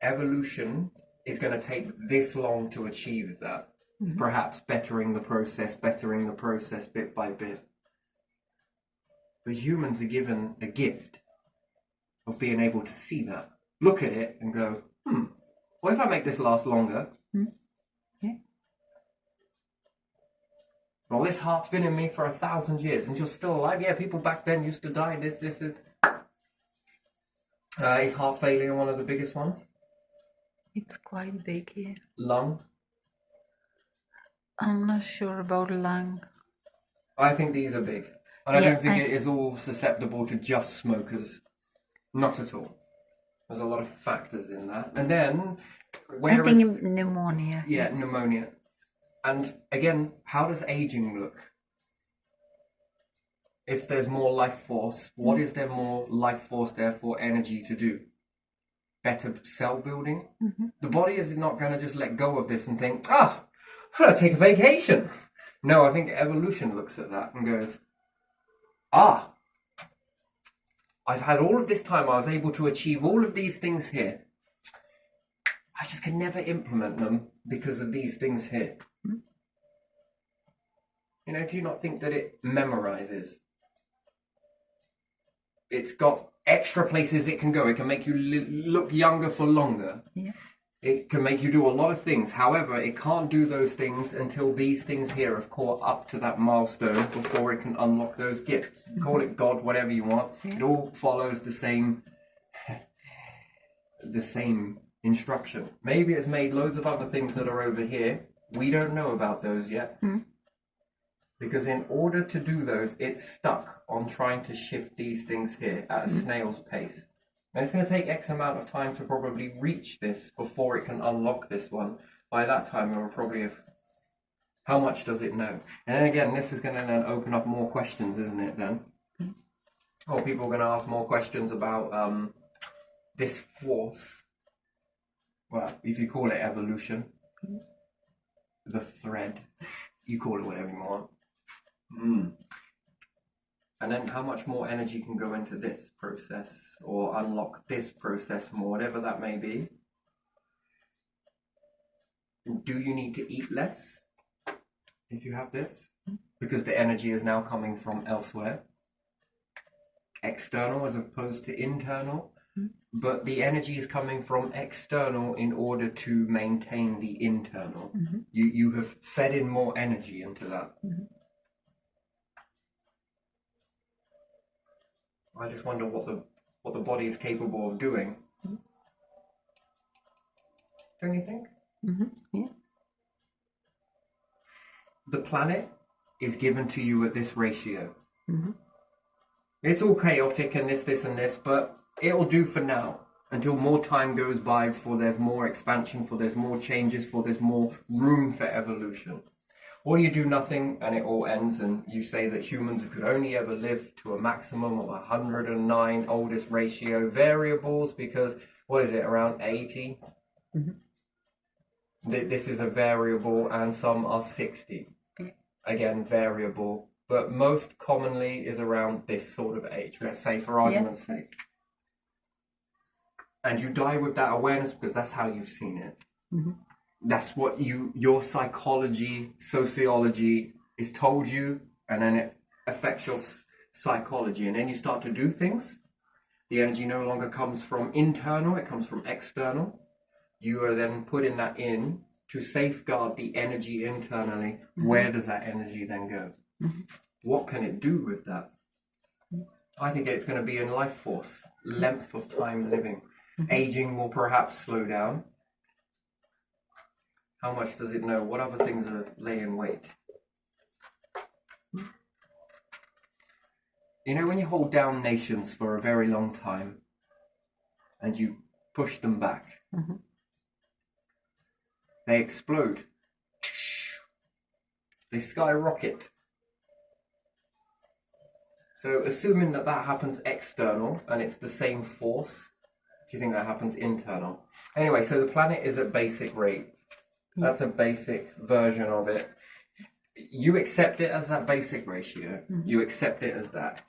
evolution is going to take this long to achieve that. Perhaps bettering the process bit by bit. But humans are given a gift of being able to see that, look at it and go, what if I make this last longer? Yeah. Well, this heart's been in me for 1,000 years and you're still alive. Yeah, people back then used to die. This. Is heart failure one of the biggest ones? It's quite big here. Lung? I'm not sure about lung. I think these are big. And I don't think it is all susceptible to just smokers. Not at all. There's a lot of factors in that. And then... I think pneumonia. Yeah, pneumonia. And again, how does aging look? If there's more life force, what is there more life force, therefore energy to do? Better cell building? The body is not going to just let go of this and think, I'm going to take a vacation. No, I think evolution looks at that and goes, I've had all of this time, I was able to achieve all of these things here. I just can never implement them because of these things here. You know, do you not think that it memorizes? It's got extra places it can go. It can make you look younger for longer. Yeah. It can make you do a lot of things. However, it can't do those things until these things here have caught up to that milestone before it can unlock those gifts. Call it God, whatever you want. It all follows the same instruction. Maybe it's made loads of other things that are over here. We don't know about those yet. Because in order to do those, it's stuck on trying to shift these things here at a snail's pace. And it's going to take X amount of time to probably reach this before it can unlock this one. By that time, it will probably have... How much does it know? And then again, this is going to then open up more questions, isn't it then? Or people are going to ask more questions about this force. Well, if you call it evolution. The thread. You call it whatever you want. And then how much more energy can go into this process or unlock this process more, whatever that may be. Do you need to eat less if you have this? Because the energy is now coming from elsewhere. External as opposed to internal. But the energy is coming from external in order to maintain the internal. You have fed in more energy into that. I just wonder what the body is capable of doing. Don't you think? Yeah. The planet is given to you at this ratio. It's all chaotic and this and this, but it'll do for now until more time goes by, for there's more expansion, for there's more changes, for there's more room for evolution. Or you do nothing and it all ends, and you say that humans could only ever live to a maximum of 109 oldest ratio variables because, what is it, around 80? This is a variable, and some are 60. Again, variable, but most commonly is around this sort of age, let's say, for argument's sake. And you die with that awareness because that's how you've seen it. That's what your psychology, sociology is told you, and then it affects your psychology. And then you start to do things. The energy no longer comes from internal, it comes from external. You are then putting that in to safeguard the energy internally. Where does that energy then go? What can it do with that? I think it's going to be in life force, length of time living. Aging will perhaps slow down. How much does it know? What other things are laying weight? You know, when you hold down nations for a very long time and you push them back, they explode. They skyrocket. So assuming that happens external and it's the same force, do you think that happens internal? Anyway, so the planet is at basic rate. That's a basic version of it. You accept it as that basic ratio. You accept it as that.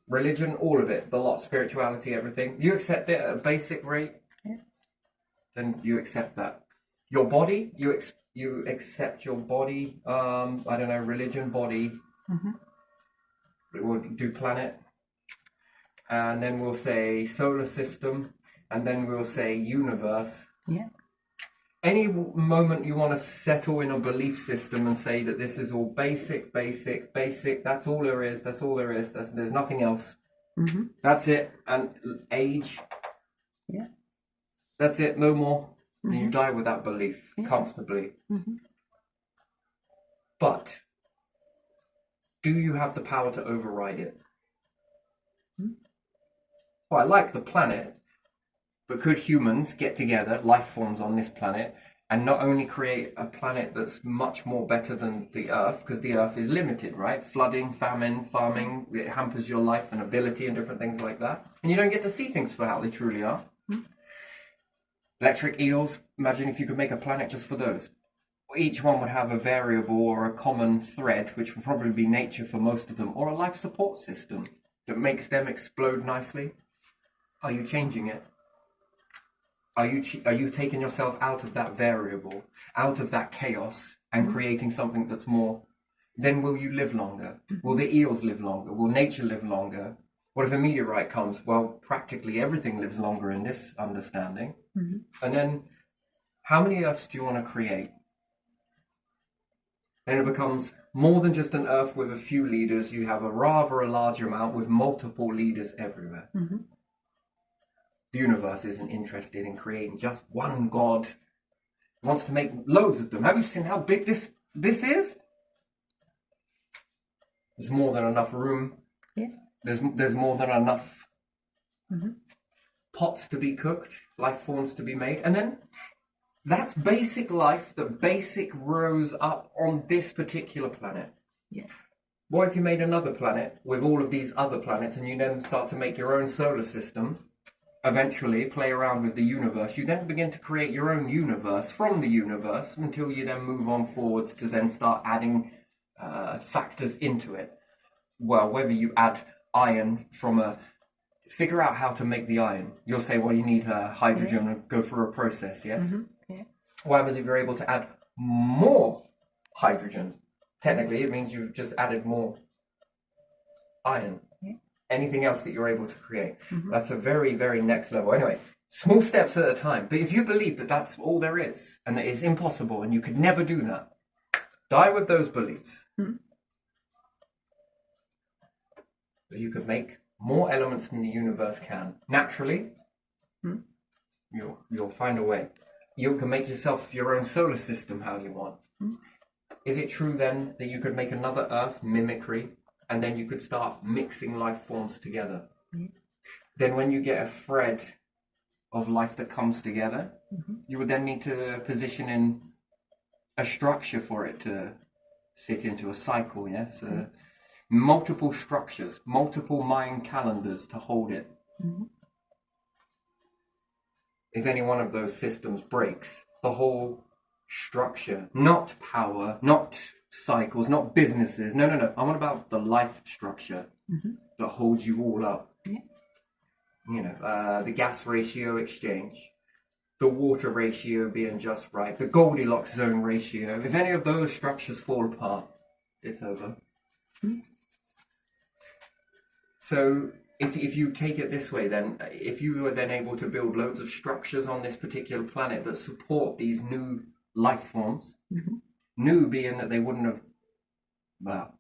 Religion, all of it, the lot, spirituality, everything. You accept it at a basic rate, then you accept that. Your body, you accept your body, I don't know, religion, body. We'll do planet. And then we'll say solar system. And then we'll say universe. Any moment you want to settle in a belief system and say that this is all basic, that's all there is, there's nothing else. That's it. And age. That's it, no more. Then you die with that belief comfortably. But do you have the power to override it? Well, I like the planet. But could humans get together, life forms on this planet, and not only create a planet that's much more better than the Earth, because the Earth is limited, right? Flooding, famine, farming, it hampers your life and ability and different things like that. And you don't get to see things for how they truly are. Electric eels, imagine if you could make a planet just for those. Each one would have a variable or a common thread, which would probably be nature for most of them, or a life support system that makes them explode nicely. Are you changing it? Are you taking yourself out of that variable, out of that chaos, and creating something that's more? Then will you live longer? Will the eels live longer? Will nature live longer? What if a meteorite comes? Well, practically everything lives longer in this understanding. And then, how many Earths do you want to create? Then it becomes more than just an Earth with a few leaders. You have a large amount with multiple leaders everywhere. The universe isn't interested in creating just one God. It wants to make loads of them. Have you seen how big this is? There's more than enough room. There's more than enough pots to be cooked, life forms to be made. And then that's basic life, the basic rose up on this particular planet. What if you made another planet with all of these other planets, and you then start to make your own solar system? Eventually play around with the universe. You then begin to create your own universe from the universe until you then move on forwards to then start adding factors into it. well, whether you add iron from a, figure out how to make the iron. You'll say, well, you need hydrogen and go through a process, yes? Yeah. What happens if you're able to add more hydrogen? Technically, it means you've just added more iron. Yeah. Anything else that you're able to create. That's a very, very next level. Anyway, small steps at a time. But if you believe that that's all there is and that it's impossible and you could never do that, die with those beliefs. That you could make more elements than the universe can. Naturally, you'll find a way. You can make yourself your own solar system how you want. Is it true then that you could make another Earth mimicry and then you could start mixing life forms together? Then when you get a thread of life that comes together, you would then need to position in a structure for it to sit into a cycle, yes? Multiple structures, multiple Mayan calendars to hold it. If any one of those systems breaks, the whole structure, not power, not cycles, not businesses. No. I'm on about the life structure that holds you all up. You know, the gas ratio exchange, the water ratio being just right, the Goldilocks zone ratio. If any of those structures fall apart, it's over. So if you take it this way, then if you were then able to build loads of structures on this particular planet that support these new life forms, new being that they wouldn't have, well,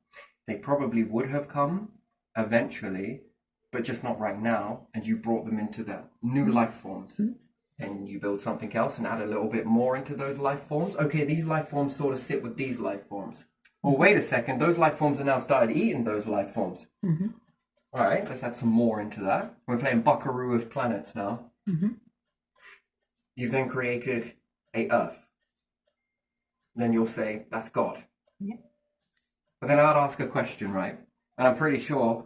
they probably would have come eventually, but just not right now, and you brought them into the new life forms. And you build something else and add a little bit more into those life forms. Okay, these life forms sort of sit with these life forms. Well, wait a second, those life forms are now started eating those life forms. All right, let's add some more into that. We're playing Buckaroo with planets now. You've then created a Earth. Then you'll say, that's God. But then I'd ask a question, right? And I'm pretty sure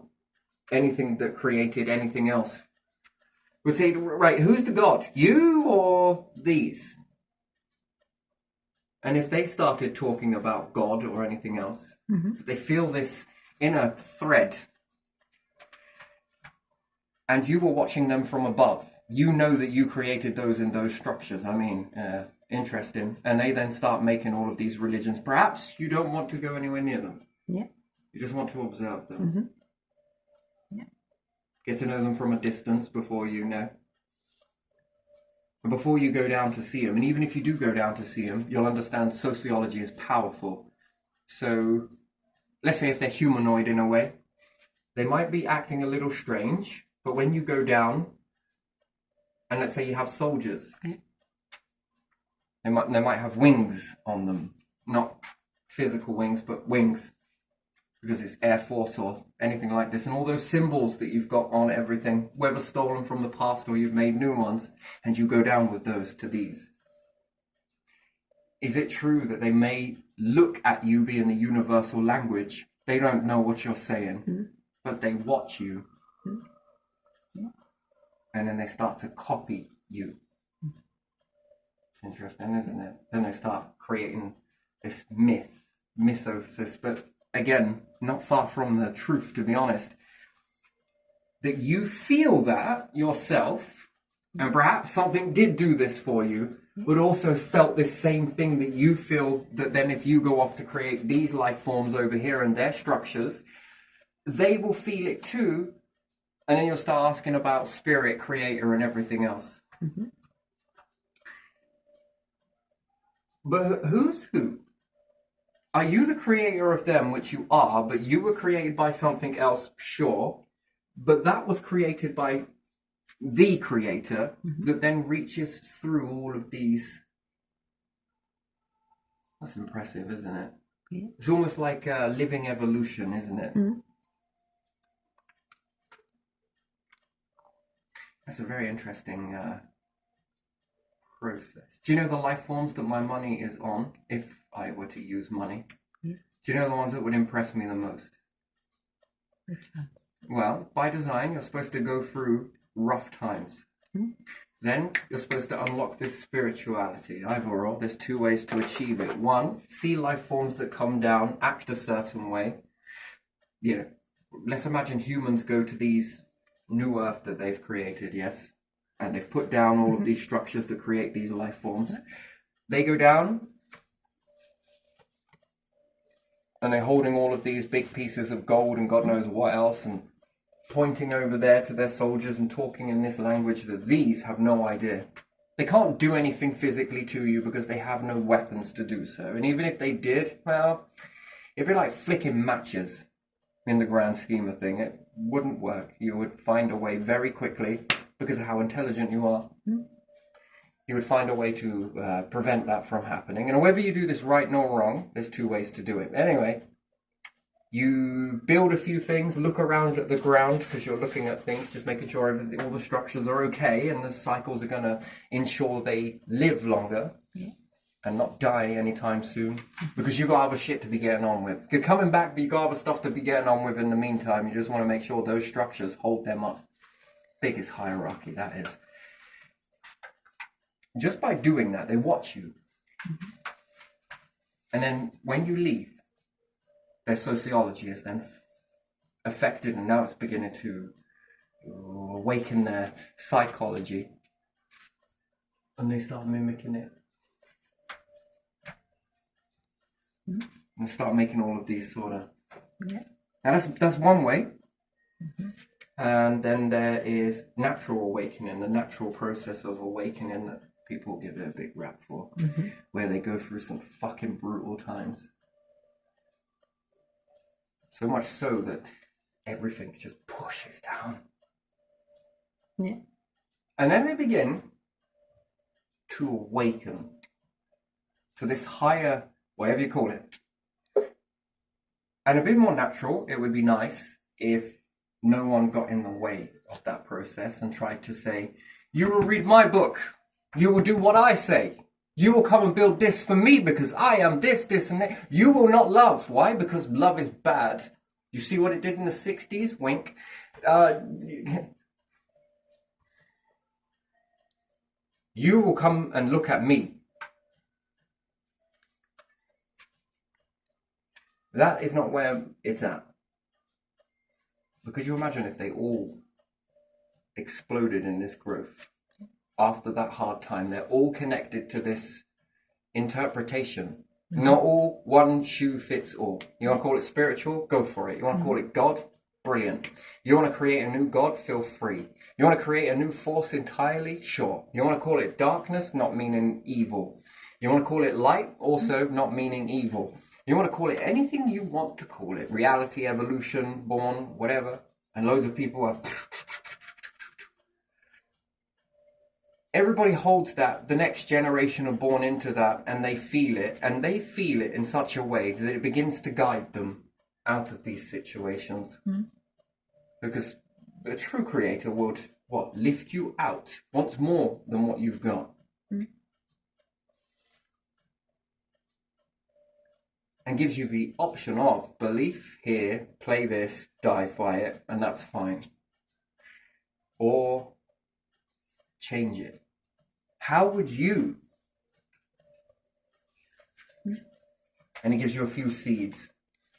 anything that created anything else would say, right, who's the God? You or these? And if they started talking about God or anything else, they feel this inner thread, and you were watching them from above. You know that you created those in those structures. I mean, interesting. And they then start making all of these religions. Perhaps you don't want to go anywhere near them. You just want to observe them. Get to know them from a distance before you know. And before you go down to see them, and even if you do go down to see them, you'll understand sociology is powerful. So, let's say if they're humanoid in a way, they might be acting a little strange, but when you go down, and let's say you have soldiers, they might have wings on them. Not physical wings, but wings. Because it's Air Force or anything like this. And all those symbols that you've got on everything, whether stolen from the past or you've made new ones, and you go down with those to these. Is it true that they may look at you being the universal language? They don't know what you're saying, but they watch you. And then they start to copy you. It's interesting, isn't it? Then they start creating this mythosis, but again, not far from the truth, to be honest, that you feel that yourself, and perhaps something did do this for you, but also felt this same thing that you feel, that then if you go off to create these life forms over here and their structures, they will feel it too, and then you'll start asking about spirit, creator, and everything else. But who's who? Are you the creator of them, which you are, but you were created by something else, sure, but that was created by the creator that then reaches through all of these. That's impressive, isn't it? It's almost like a living evolution, isn't it? That's a very interesting process. Do you know the life forms that my money is on, if I were to use money? Do you know the ones that would impress me the most? Which one? Well, by design, you're supposed to go through rough times. Then you're supposed to unlock this spirituality. Either or, there's two ways to achieve it. One, see life forms that come down, act a certain way. let's imagine humans go to these new Earth that they've created, yes? And they've put down all of these structures that create these life forms. They go down and they're holding all of these big pieces of gold and God knows what else and pointing over there to their soldiers and talking in this language that these have no idea. They can't do anything physically to you because they have no weapons to do so. And even if they did, well, it'd be like flicking matches in the grand scheme of thing. It wouldn't work. You would find a way very quickly, because of how intelligent you are, you would find a way to prevent that from happening. And whether you do this right nor wrong, there's two ways to do it. Anyway, you build a few things, look around at the ground because you're looking at things, just making sure all the structures are okay and the cycles are going to ensure they live longer and not die anytime soon, because you've got other shit to be getting on with. You're coming back, but you've got other stuff to be getting on with in the meantime. You just want to make sure those structures hold them up. Biggest hierarchy, that is. Just by doing that, they watch you. And then when you leave, their sociology is then affected, and now it's beginning to awaken their psychology. And they start mimicking it. And they start making all of these sort of... Yeah. Now that's one way. And then there is natural awakening, the natural process of awakening that people give it a big rap for, where they go through some fucking brutal times. So much so that everything just pushes down. Yeah. And then they begin to awaken to this higher, whatever you call it. And a bit more natural, it would be nice if no one got in the way of that process and tried to say, you will read my book, you will do what I say, you will come and build this for me because I am this, this and that. You will not love. Why? Because love is bad. You see what it did in the 60s? Wink. You will come and look at me. That is not where it's at. Because you imagine if they all exploded in this growth after that hard time, they're all connected to this interpretation. Not all one shoe fits all. You want to call it spiritual? Go for it. You want to call it God? Brilliant. You want to create a new God? Feel free. You want to create a new force entirely? Sure. You want to call it darkness? Not meaning evil. You want to call it light? Also not meaning evil. You want to call it anything you want to call it. Reality, evolution, born, whatever. And loads of people are... Everybody holds that. The next generation are born into that and they feel it. And they feel it in such a way that it begins to guide them out of these situations. Because a true creator would, lift you out, wants more than what you've got. And gives you the option of belief here, play this, die by it, and that's fine. Or change it. How would you? And it gives you a few seeds.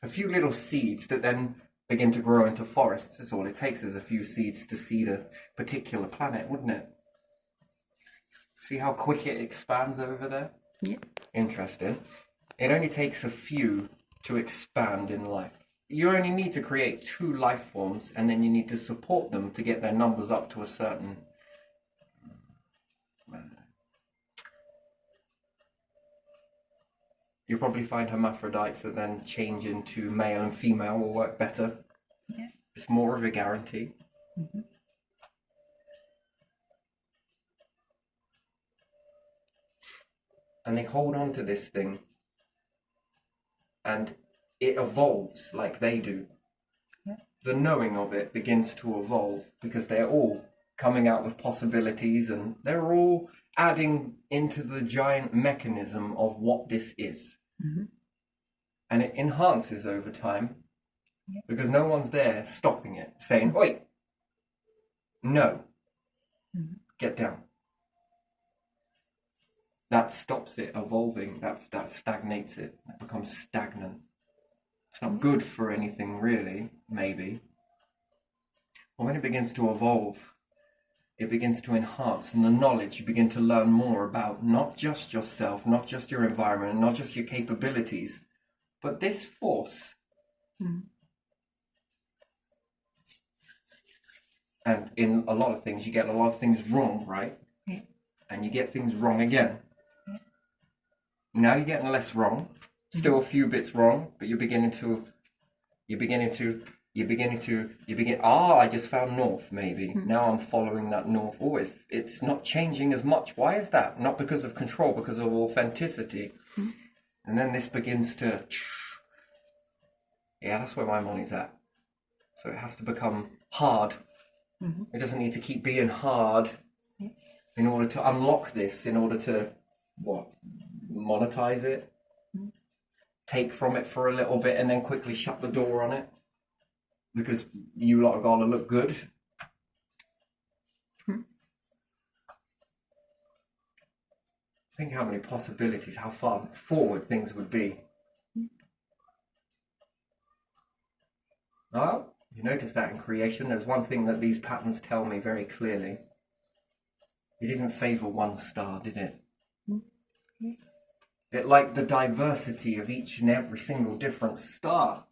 A few little seeds that then begin to grow into forests. That's all it takes is a few seeds to seed a particular planet, wouldn't it? See how quick it expands over there? Yeah. Interesting. It only takes a few to expand in life. You only need to create 2 life forms and then you need to support them to get their numbers up to a certain... You'll probably find hermaphrodites that then change into male and female will work better. Yeah. It's more of a guarantee. And they hold on to this thing. And it evolves like they do. Yeah. The knowing of it begins to evolve because they're all coming out with possibilities and they're all adding into the giant mechanism of what this is. And it enhances over time because no one's there stopping it, saying, wait, no, get down. That stops it evolving, that stagnates it, that becomes stagnant. It's not good for anything really, maybe. But when it begins to evolve, it begins to enhance, and the knowledge, you begin to learn more about not just yourself, not just your environment, not just your capabilities, but this force. And in a lot of things, you get a lot of things wrong, right? Yeah. And you get things wrong again. Yeah. Now you're getting less wrong, still a few bits wrong, but you're beginning, I just found north, maybe. Now I'm following that north. Oh, if it's not changing as much, why is that? Not because of control, because of authenticity. And then this begins to, yeah, that's where my money's at. So it has to become hard. It doesn't need to keep being hard in order to unlock this, in order to, monetize it, take from it for a little bit and then quickly shut the door on it. Because you lot are going to look good. Think how many possibilities, how far forward things would be. Oh, you notice that in creation, there's one thing that these patterns tell me very clearly. It didn't favor one star, did it? It liked the diversity of each and every single different star.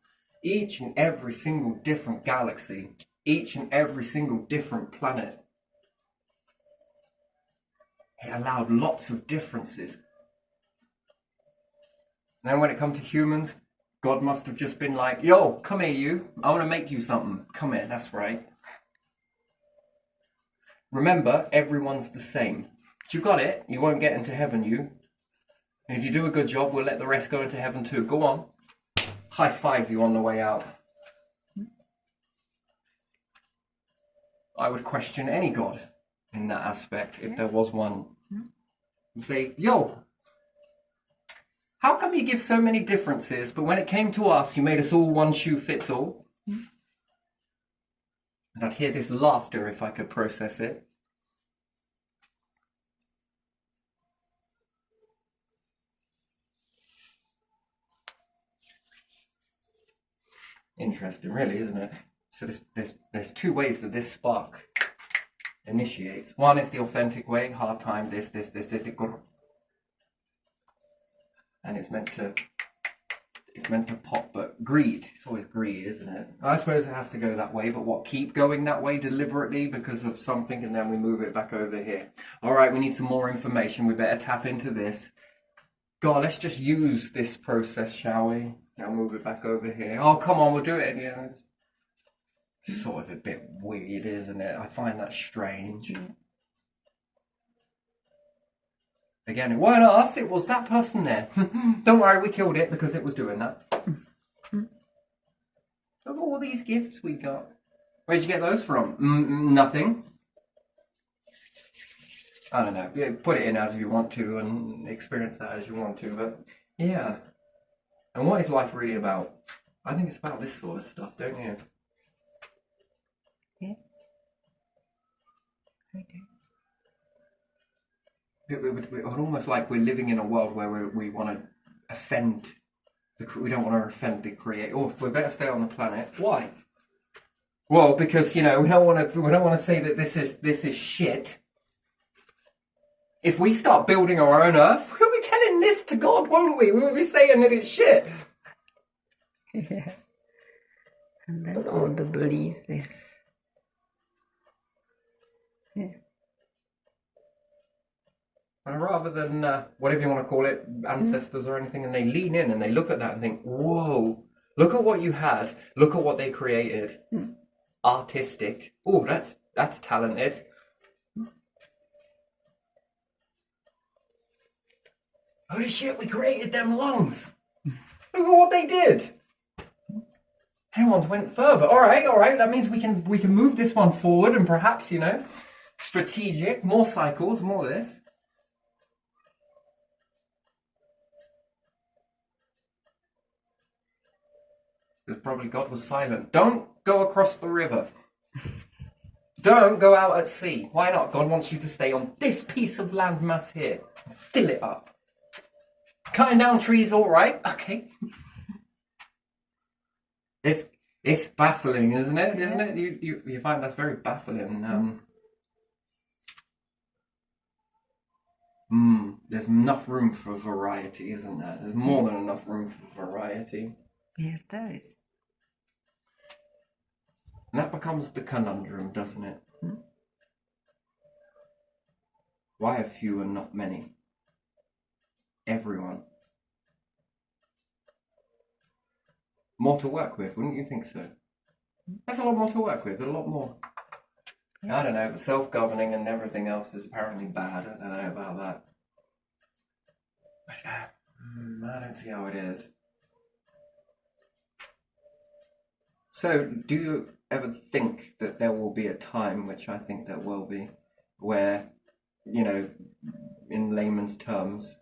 Each and every single different galaxy, each and every single different planet. It allowed lots of differences. And then when it comes to humans, God must have just been like, yo, come here you, I want to make you something. Come here, that's right. Remember, everyone's the same. You got it, you won't get into heaven, you. And if you do a good job, we'll let the rest go into heaven too. Go on. High five you on the way out. I would question any God in that aspect if there was one. And say, yo, how come you give so many differences, but when it came to us, you made us all one shoe fits all? And I'd hear this laughter if I could process it. Interesting, really, isn't it? So there's two ways that this spark initiates. One is the authentic way, hard time, this, and it's meant to pop, but greed, it's always greed, isn't it? I suppose it has to go that way, but keep going that way deliberately because of something, and then we move it back over here. All right, we need some more information, we better tap into this. God, let's just use this process, shall we? Now move it back over here. Oh, come on, we'll do it again. It's sort of a bit weird, isn't it? I find that strange. Again, it weren't us, it was that person there. Don't worry, we killed it because it was doing that. Look at all these gifts we got. Where'd you get those from? Nothing. I don't know. Yeah, put it in as you want to and experience that as you want to, but yeah. And what is life really about? I think it's about this sort of stuff, don't you? Yeah. I do. It's almost like we're living in a world where we want to offend. We don't want to offend the creator. Oh, we better stay on the planet. Why? Well, because we don't want to say that this is shit. If we start building our own Earth, we'll be telling this to God, won't we? We'll be saying that it's shit. Yeah. And then all the belief is. Yeah. And rather than whatever you want to call it, ancestors or anything, and they lean in and they look at that and think, whoa, look at what you had, look at what they created. Artistic. Oh, that's talented. Holy shit, we created them lungs. Look at what they did. Everyone's went further. All right. That means we can move this one forward and perhaps, strategic, more cycles, more of this. Because probably God was silent. Don't go across the river. Don't go out at sea. Why not? God wants you to stay on this piece of landmass here. Fill it up. Cutting down trees, all right. Okay. It's It's baffling, isn't it? Isn't Yeah. it? You find that's very baffling. There's enough room for variety, isn't there? There's more than enough room for variety. Yes, there is. And that becomes the conundrum, doesn't it? Why a few and not many? Everyone. More to work with, wouldn't you think so? There's a lot more to work with, a lot more. I don't know, but self-governing and everything else is apparently bad. I don't know about that. But I don't see how it is. So, do you ever think that there will be a time, which I think there will be, where, you know, in layman's terms,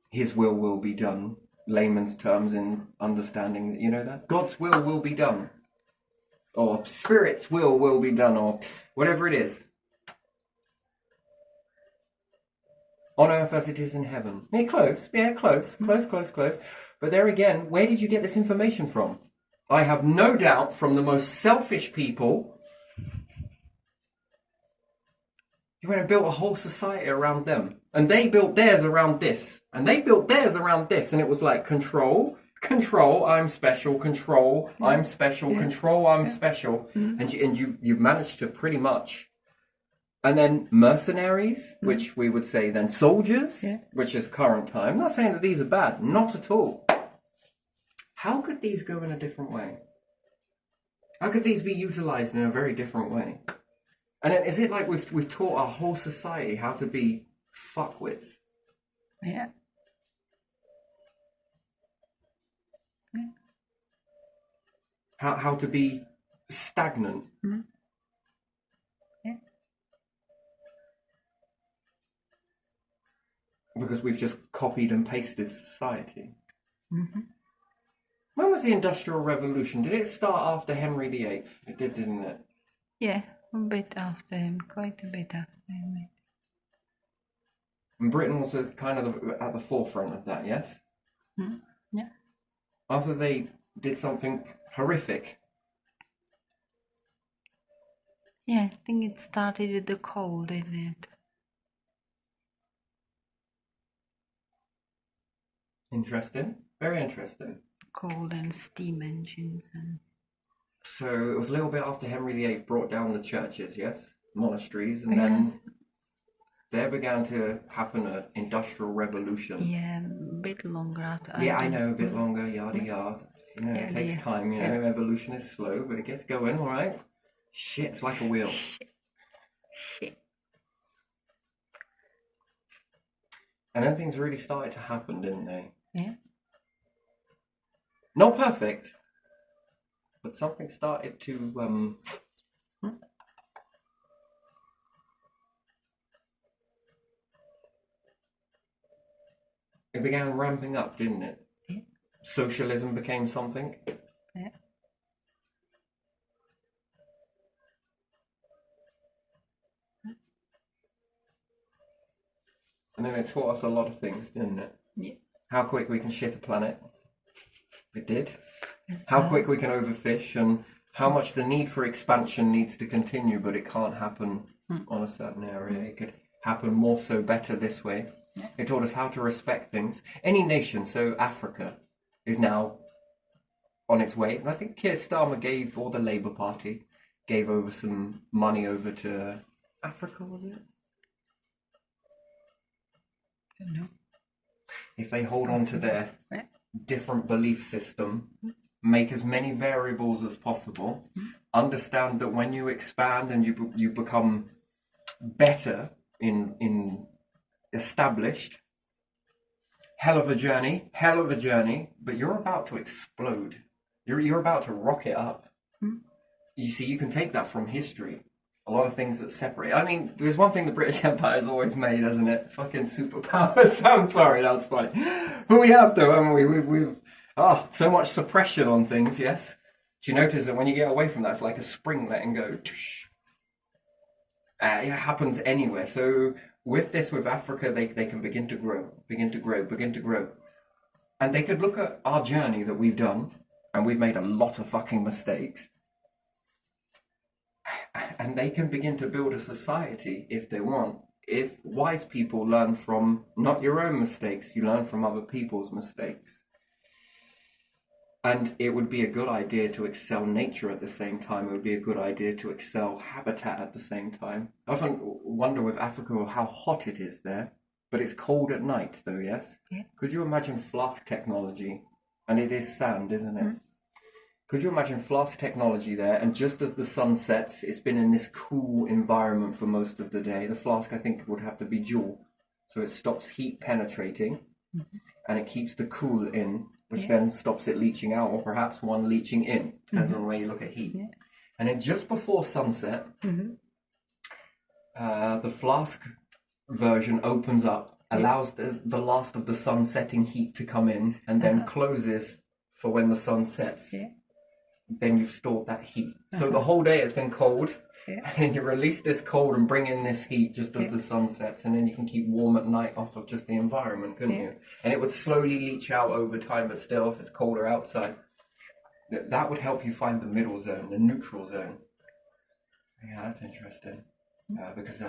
his will be done? Layman's terms in understanding that, you know, that God's will be done, or Spirit's will be done, or whatever it is, on earth as it is in heaven. Yeah, close. But there again, where did you get this information from? I have no doubt from the most selfish people. You went and built a whole society around them. And they built theirs around this. And they built theirs around this. And it was like control, I'm special, control, I'm special, control, I'm special. And you've managed to pretty much. And then mercenaries, which we would say then soldiers, which is current time. I'm not saying that these are bad. Not at all. How could these go in a different way? How could these be utilized in a very different way? And then is it like we've taught our whole society how to be fuckwits? Yeah. How to be stagnant? Yeah. Because we've just copied and pasted society. When was the Industrial Revolution? Did it start after Henry VIII? It did, didn't it? Yeah, a bit after him, quite a bit after him. And Britain was kind of at the forefront of that, yes? Yeah. After they did something horrific. Yeah, I think it started with the coal, didn't it? Interesting. Very interesting. Coal and steam engines and... So it was a little bit after Henry VIII brought down the churches, yes? Monasteries, and then there began to happen an industrial revolution. Yeah, a bit longer after. Yeah, I know, a bit longer, yada yada. You know, it takes time, you know, evolution is slow, but it gets going, alright? Shit, it's like a wheel. Shit. And then things really started to happen, didn't they? Yeah. Not perfect, but something started to it began ramping up, didn't it? Yeah. Socialism became something. Yeah. And then it taught us a lot of things, didn't it? Yeah. How quick we can shit a planet. It did. How quick we can overfish, and how much the need for expansion needs to continue, but it can't happen on a certain area. It could happen more so better this way. It taught us how to respect things. Any nation, so Africa, is now on its way. And I think Keir Starmer gave, or the Labour Party, gave over some money over to Africa, was it? I don't know. If they hold on to their different belief system, make as many variables as possible, understand that when you expand and you become better in established, hell of a journey, but you're about to explode. You're about to rocket up. You see, you can take that from history. A lot of things that separate. I mean, there's one thing the British Empire has always made, hasn't it? Fucking superpowers. I'm sorry, that was funny. But we have, though, haven't we? We've so much suppression on things, yes? Do you notice that when you get away from that, it's like a spring letting go? It happens anywhere. So with this, with Africa, they can begin to grow. And they could look at our journey that we've done and we've made a lot of fucking mistakes. And they can begin to build a society if they want. If wise people learn from not your own mistakes, you learn from other people's mistakes. And it would be a good idea to excel nature at the same time. It would be a good idea to excel habitat at the same time. I often wonder with Africa how hot it is there, but it's cold at night though, yes? Yeah. Could you imagine flask technology? And it is sand, isn't it? Could you imagine flask technology there? And just as the sun sets, it's been in this cool environment for most of the day. The flask, I think, would have to be dual. So it stops heat penetrating and it keeps the cool in, which then stops it leaching out, or perhaps one leaching in. Depends on where you look at heat. Yeah. And then just before sunset, the flask version opens up, allows the last of the sun setting heat to come in, and then closes for when the sun sets. Yeah. Then you've stored that heat. So the whole day it's been cold, and then you release this cold and bring in this heat just as the sun sets, and then you can keep warm at night off of just the environment, couldn't you? And it would slowly leach out over time, but still, if it's colder outside, that would help you find the middle zone, the neutral zone. Yeah, that's interesting. Because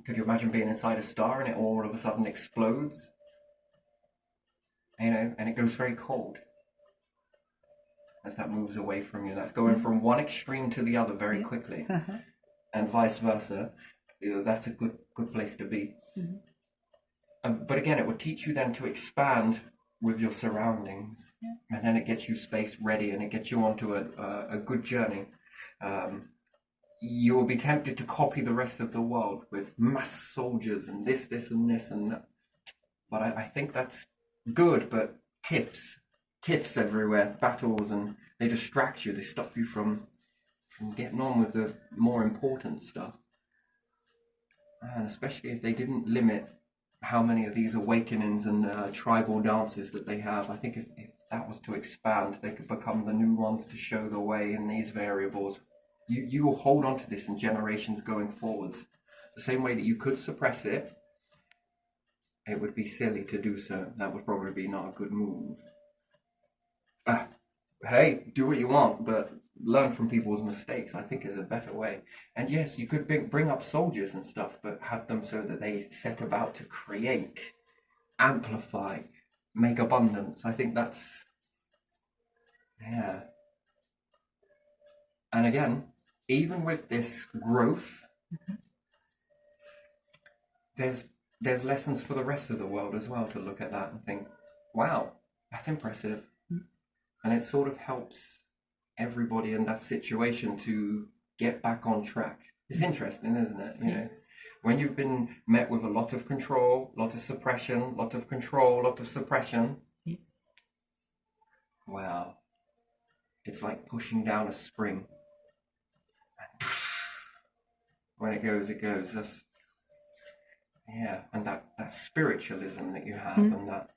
could you imagine being inside a star and it all of a sudden explodes? You know, and it goes very cold as that moves away from you. That's going from one extreme to the other very quickly, and vice versa. You know, that's a good place to be. But again, it would teach you then to expand with your surroundings, and then it gets you space ready, and it gets you onto a good journey. You will be tempted to copy the rest of the world with mass soldiers and this and this and that. But I think that's good, but tiffs everywhere, battles, and they distract you. They stop you from getting on with the more important stuff. And especially if they didn't limit how many of these awakenings and tribal dances that they have. I think if that was to expand, they could become the new ones to show the way in these variables. You will hold on to this in generations going forwards. The same way that you could suppress it, it would be silly to do so. That would probably be not a good move. Hey, do what you want, but learn from people's mistakes, I think, is a better way. And yes, you could bring up soldiers and stuff, but have them so that they set about to create, amplify, make abundance. I think that's, yeah. And again, even with this growth, there's lessons for the rest of the world as well to look at that and think, wow, that's impressive. And it sort of helps everybody in that situation to get back on track. It's interesting, isn't it? You know, when you've been met with a lot of control, lot of suppression, lot of control, lot of suppression, wow, it's like pushing down a spring. And when it goes, it goes. That's, yeah, and that spiritualism that you have and that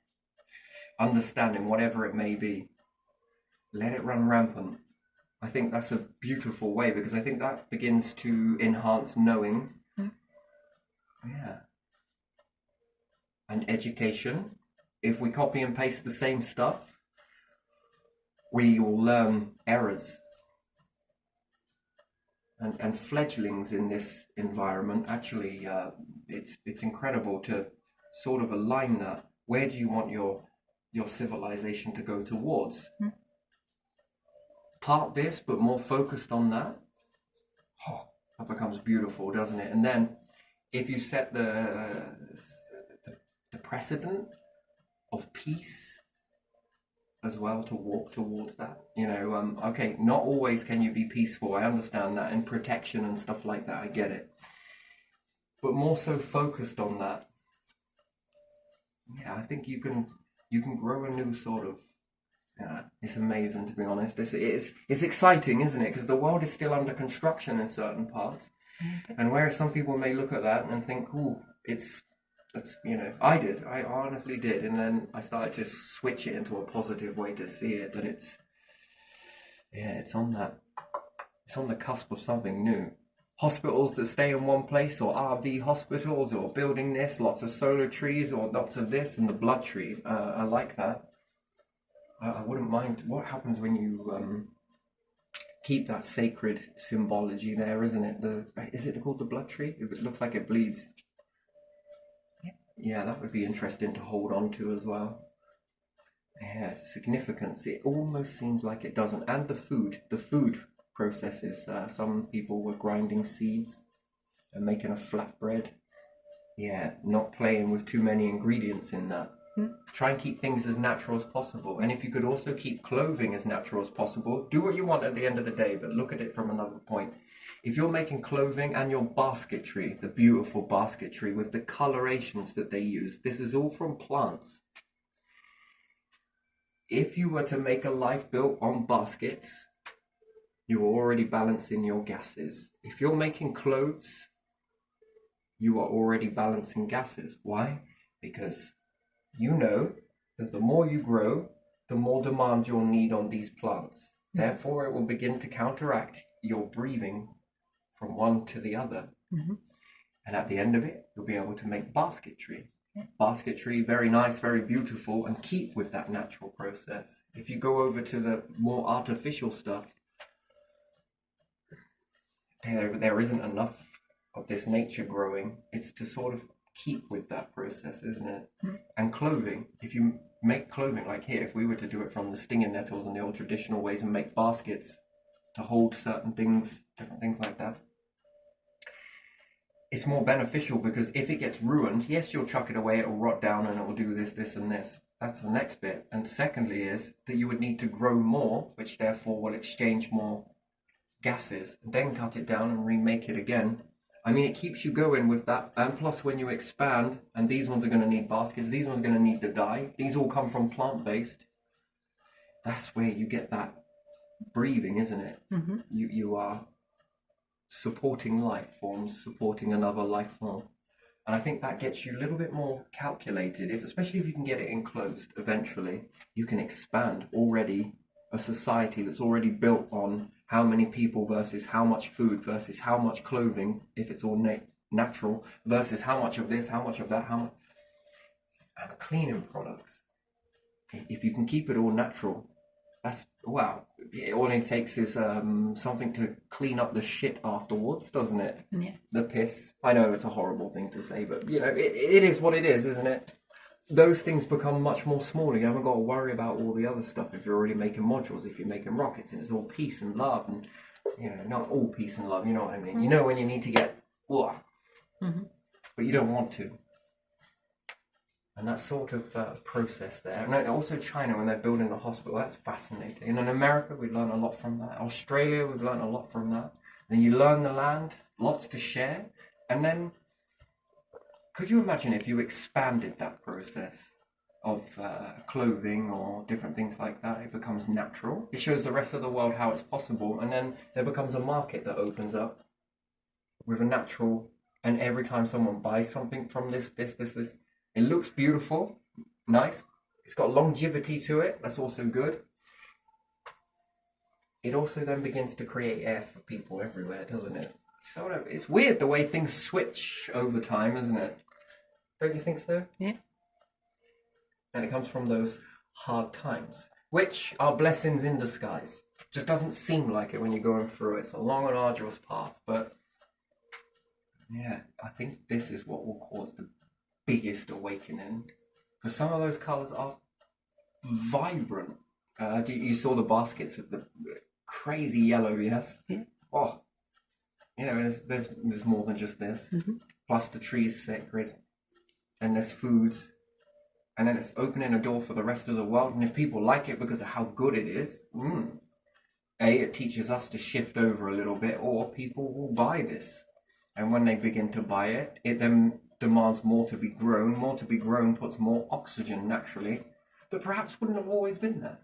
understanding, whatever it may be, let it run rampant. I think that's a beautiful way, because I think that begins to enhance knowing. Yeah. And education. If we copy and paste the same stuff, we will learn errors. And fledglings in this environment, actually, it's incredible to sort of align that. Where do you want your civilization to go towards? Part this, but more focused on that. Oh, that becomes beautiful, doesn't it? And then, if you set the precedent of peace as well, to walk towards that, you know, okay, not always can you be peaceful. I understand that, and protection and stuff like that. I get it, but more so focused on that. Yeah, I think you can grow a new sort of. Yeah, it's amazing, to be honest. It's exciting, isn't it? Because the world is still under construction in certain parts, and whereas some people may look at that and think, "Ooh, that's you know," I honestly did, and then I started to switch it into a positive way to see it. That it's on the cusp of something new. Hospitals that stay in one place, or RV hospitals, or building this, lots of solar trees, or lots of this, and the blood tree. I like that. I wouldn't mind. What happens when you keep that sacred symbology there, isn't it? Is it called the blood tree? It looks like it bleeds. Yeah, that would be interesting to hold on to as well. Yeah, significance. It almost seems like it doesn't. And the food processes. Some people were grinding seeds and making a flatbread. Yeah, not playing with too many ingredients in that. Try and keep things as natural as possible. And if you could also keep clothing as natural as possible, do what you want at the end of the day, but look at it from another point. If you're making clothing and your basketry, the beautiful basketry with the colorations that they use, this is all from plants. If you were to make a life built on baskets, you're already balancing your gases. If you're making clothes, you are already balancing gases. Why? Because you know that the more you grow, the more demand you'll need on these plants. Therefore, it will begin to counteract your breathing from one to the other. And at the end of it, you'll be able to make basketry. Basketry, very nice, very beautiful, and keep with that natural process. If you go over to the more artificial stuff, there isn't enough of this nature growing. It's to sort of keep with that process, isn't it? And clothing, if you make clothing like here, if we were to do it from the stinging nettles and the old traditional ways and make baskets to hold certain things, different things like that, it's more beneficial, because if it gets ruined, yes, you'll chuck it away, it'll rot down and it will do this, this and this. That's the next bit. And secondly is that you would need to grow more, which therefore will exchange more gases, then cut it down and remake it again. I mean, it keeps you going with that. And plus, when you expand, and these ones are going to need baskets, these ones are going to need the dye. These all come from plant-based. That's where you get that breathing, isn't it? You are supporting life forms, supporting another life form. And I think that gets you a little bit more calculated, especially if you can get it enclosed eventually. You can expand already a society that's already built on how many people versus how much food versus how much clothing, if it's all natural, versus how much of this, how much of that, how much. And cleaning products. If you can keep it all natural, that's, wow. All it takes is something to clean up the shit afterwards, doesn't it? Yeah. The piss. I know it's a horrible thing to say, but you know, it is what it is, isn't it? Those things become much more smaller. You haven't got to worry about all the other stuff if you're already making modules, if you're making rockets, and it's all peace and love, and you know, not all peace and love, you know what I mean? You know when you need to get, but you don't want to. And that sort of process there. And also China, when they're building a hospital, that's fascinating. And in America, we learn a lot from that. Australia, we've learned a lot from that. Then you learn the land, lots to share. And then, could you imagine if you expanded that process of clothing or different things like that? It becomes natural. It shows the rest of the world how it's possible. And then there becomes a market that opens up with a natural, and every time someone buys something from this, it looks beautiful, nice. It's got longevity to it. That's also good. It also then begins to create air for people everywhere, doesn't it? It's weird the way things switch over time, isn't it? Don't you think so? Yeah. And it comes from those hard times, which are blessings in disguise. Just doesn't seem like it when you're going through it. It's a long and arduous path, but yeah, I think this is what will cause the biggest awakening, because some of those colors are vibrant. You saw the baskets of the crazy yellow, yes? Yeah. Oh, you know, there's more than just this. Plus the tree is sacred, and there's foods, and then it's opening a door for the rest of the world. And if people like it because of how good it is, it teaches us to shift over a little bit, or people will buy this. And when they begin to buy it, it then demands more to be grown. More to be grown puts more oxygen naturally that perhaps wouldn't have always been there.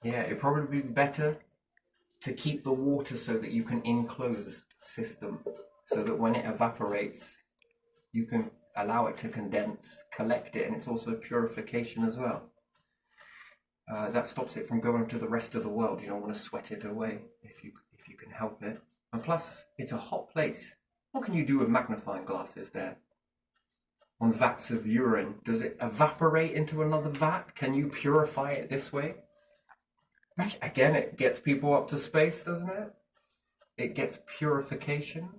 Yeah, it'd probably be better to keep the water so that you can enclose the system, so that when it evaporates, you can allow it to condense, collect it, and it's also purification as well. That stops it from going to the rest of the world. You don't want to sweat it away if you can help it. And plus, it's a hot place. What can you do with magnifying glasses there? on vats of urine? Does it evaporate into another vat? Can you purify it this way? Again, it gets people up to space, doesn't it? It gets purification.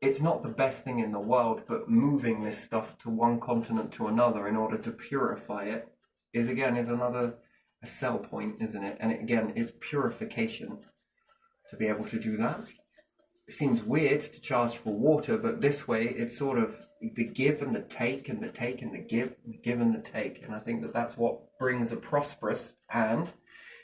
It's not the best thing in the world, but moving this stuff to one continent to another in order to purify it is another a sell point, isn't it? And again, it's purification to be able to do that. It seems weird to charge for water, but this way it's sort of the give and the take and the take and the give and the take. And I think that that's what brings a prosperous, and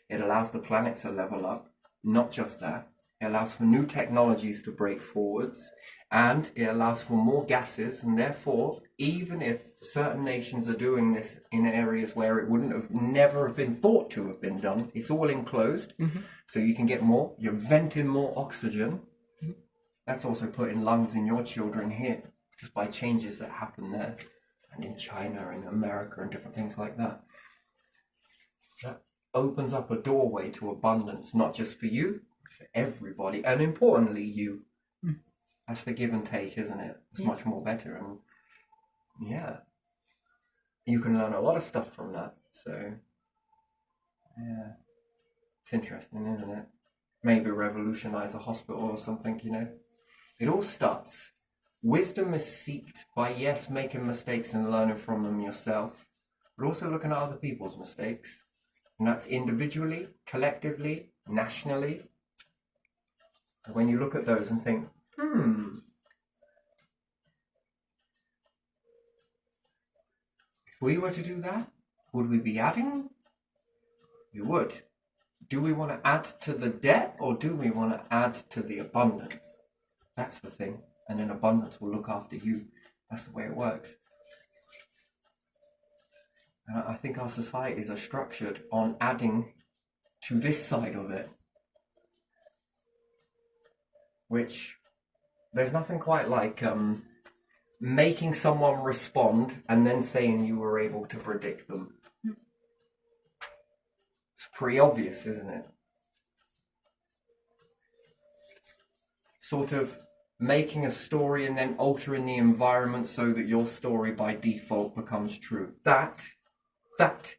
it allows the planet to level up. Not just that, it allows for new technologies to break forwards, and it allows for more gases. And therefore, even if certain nations are doing this in areas where it never have been thought to have been done, it's all enclosed, so you can get more, you're venting more oxygen. That's also putting lungs in your children here, just by changes that happen there, and in China and America and different things like that. That opens up a doorway to abundance, not just for you, for everybody, and importantly, you. That's the give and take, isn't it? It's much more better, and yeah, you can learn a lot of stuff from that. So, yeah, it's interesting, isn't it? Maybe revolutionize a hospital or something, you know. It all starts. Wisdom is sought by, yes, making mistakes and learning from them yourself, but also looking at other people's mistakes. And that's individually, collectively, nationally. And when you look at those and think, if we were to do that, would we be adding? We would. Do we want to add to the debt, or do we want to add to the abundance? That's the thing. And then abundance will look after you. That's the way it works. And I think our societies are structured on adding to this side of it, which there's nothing quite like making someone respond and then saying you were able to predict them. It's pretty obvious, isn't it? Sort of making a story and then altering the environment so that your story by default becomes true. That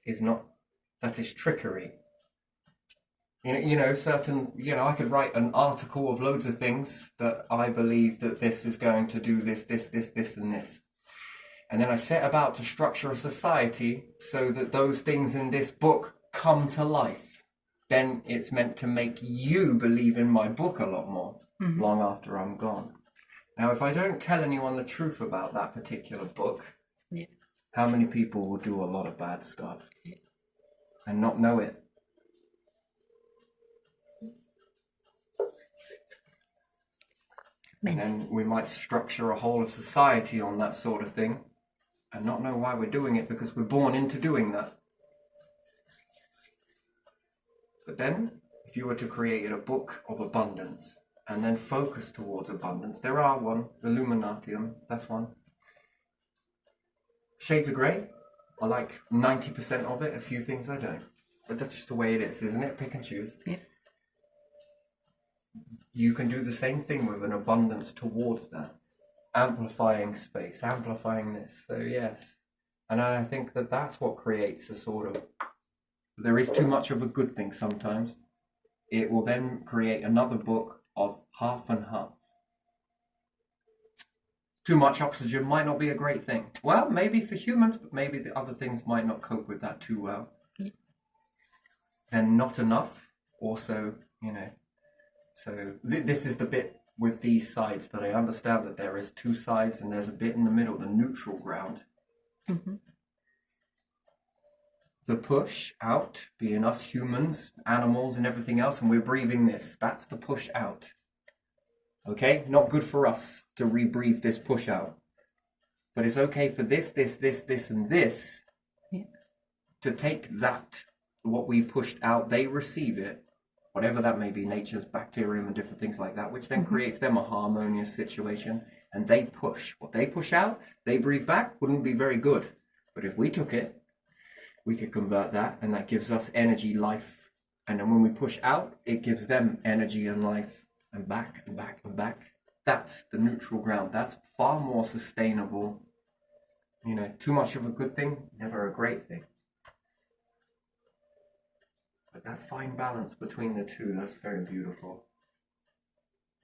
is trickery. I could write an article of loads of things that I believe that this is going to do this, and this. And then I set about to structure a society so that those things in this book come to life. Then it's meant to make you believe in my book a lot more, long after I'm gone. Now, if I don't tell anyone the truth about that particular book, how many people will do a lot of bad stuff and not know it? And then we might structure a whole of society on that sort of thing and not know why we're doing it, because we're born into doing that. But then, if you were to create a book of abundance and then focus towards abundance, there are one, Illuminatium, that's one. Shades of Grey, I like 90% of it, a few things I don't. But that's just the way it is, isn't it? Pick and choose. Yeah. You can do the same thing with an abundance towards that. Amplifying space, amplifying this. So yes. And I think that that's what creates a sort of... There is too much of a good thing sometimes. It will then create another book of half and half. Too much oxygen might not be a great thing. Well, maybe for humans, but maybe the other things might not cope with that too well. Then not enough. Also, So this is the bit with these sides that I understand that there is two sides and there's a bit in the middle, the neutral ground. The push out, being us humans, animals and everything else, and we're breathing this. That's the push out. Okay? Not good for us to rebreathe this push out. But it's okay for this, and this to take that, what we pushed out, they receive it, whatever that may be, nature's bacterium and different things like that, which then creates them a harmonious situation, and they push. What they push out, they breathe back, wouldn't be very good. But if we took it, we could convert that, and that gives us energy, life. And then when we push out, it gives them energy and life, and back and back and back. That's the neutral ground. That's far more sustainable You know, too much of a good thing, never a great thing. But that fine balance between the two, that's very beautiful.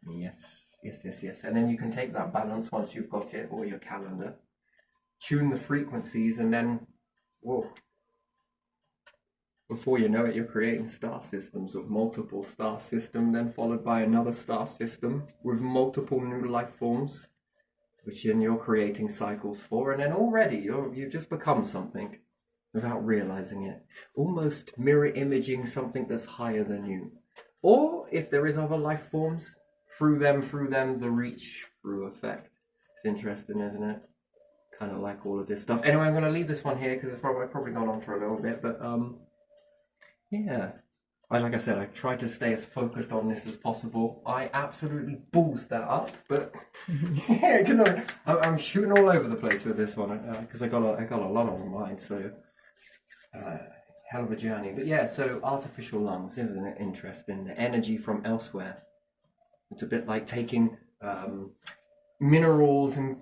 Yes, yes, yes, yes. And then you can take that balance once you've got it, or your calendar, tune the frequencies, and then, whoa, before you know it, you're creating star systems with multiple star system, then followed by another star system with multiple new life forms, which then you're creating cycles for, and then already you've just become something without realizing it, almost mirror imaging something that's higher than you. Or if there is other life forms, through them, the reach through effect. It's interesting, isn't it? Kind of like all of this stuff. Anyway, I'm going to leave this one here because it's probably gone on for a little bit, but yeah. Like I said, I try to stay as focused on this as possible. I absolutely balls that up, but yeah, because I'm shooting all over the place with this one because I got a lot on my mind. So hell of a journey. But yeah, so artificial lungs, isn't it interesting? The energy from elsewhere. It's a bit like taking minerals and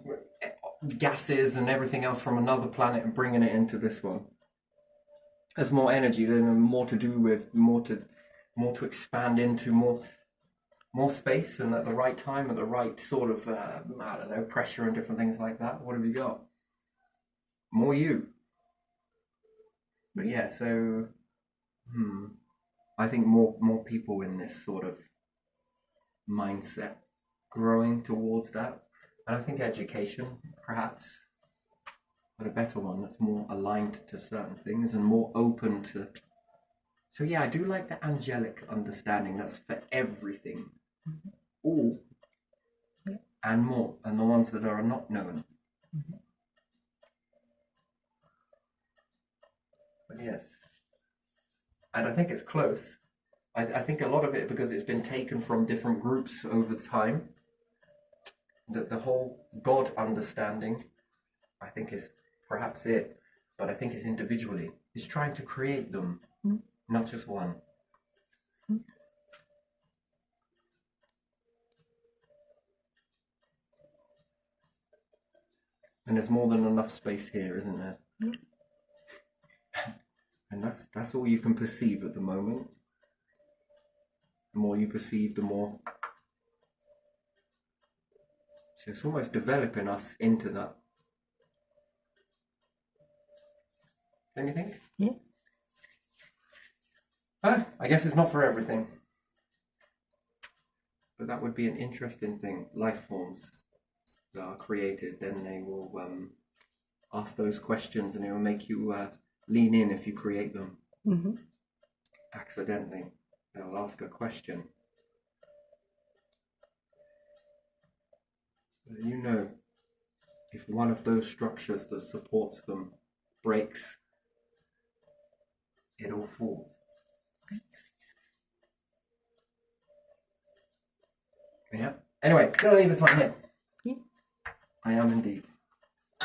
gases and everything else from another planet and bringing it into this one. There's more energy, then more to do with, more to expand into, more space, and at the right time, at the right sort of I don't know, pressure and different things like that. What have you got? More you. But yeah, so I think more people in this sort of mindset growing towards that, and I think education perhaps, but a better one that's more aligned to certain things and more open to. So yeah, I do like the angelic understanding that's for everything, all and more, and the ones that are not known. But yes, and I think it's close. I think a lot of it, because it's been taken from different groups over time, that the whole God understanding, I think, is perhaps it, but I think it's individually. It's trying to create them, not just one. And there's more than enough space here, isn't there? And that's all you can perceive at the moment. The more you perceive, the more. So it's almost developing us into that. Don't you think? Yeah. I guess it's not for everything. But that would be an interesting thing. Life forms that are created, then they will ask those questions, and it will make you lean in if you create them. Accidentally. They'll ask a question. You know, if one of those structures that supports them breaks, it all falls. Yeah. Anyway, gonna leave this one here. Yeah. I am indeed.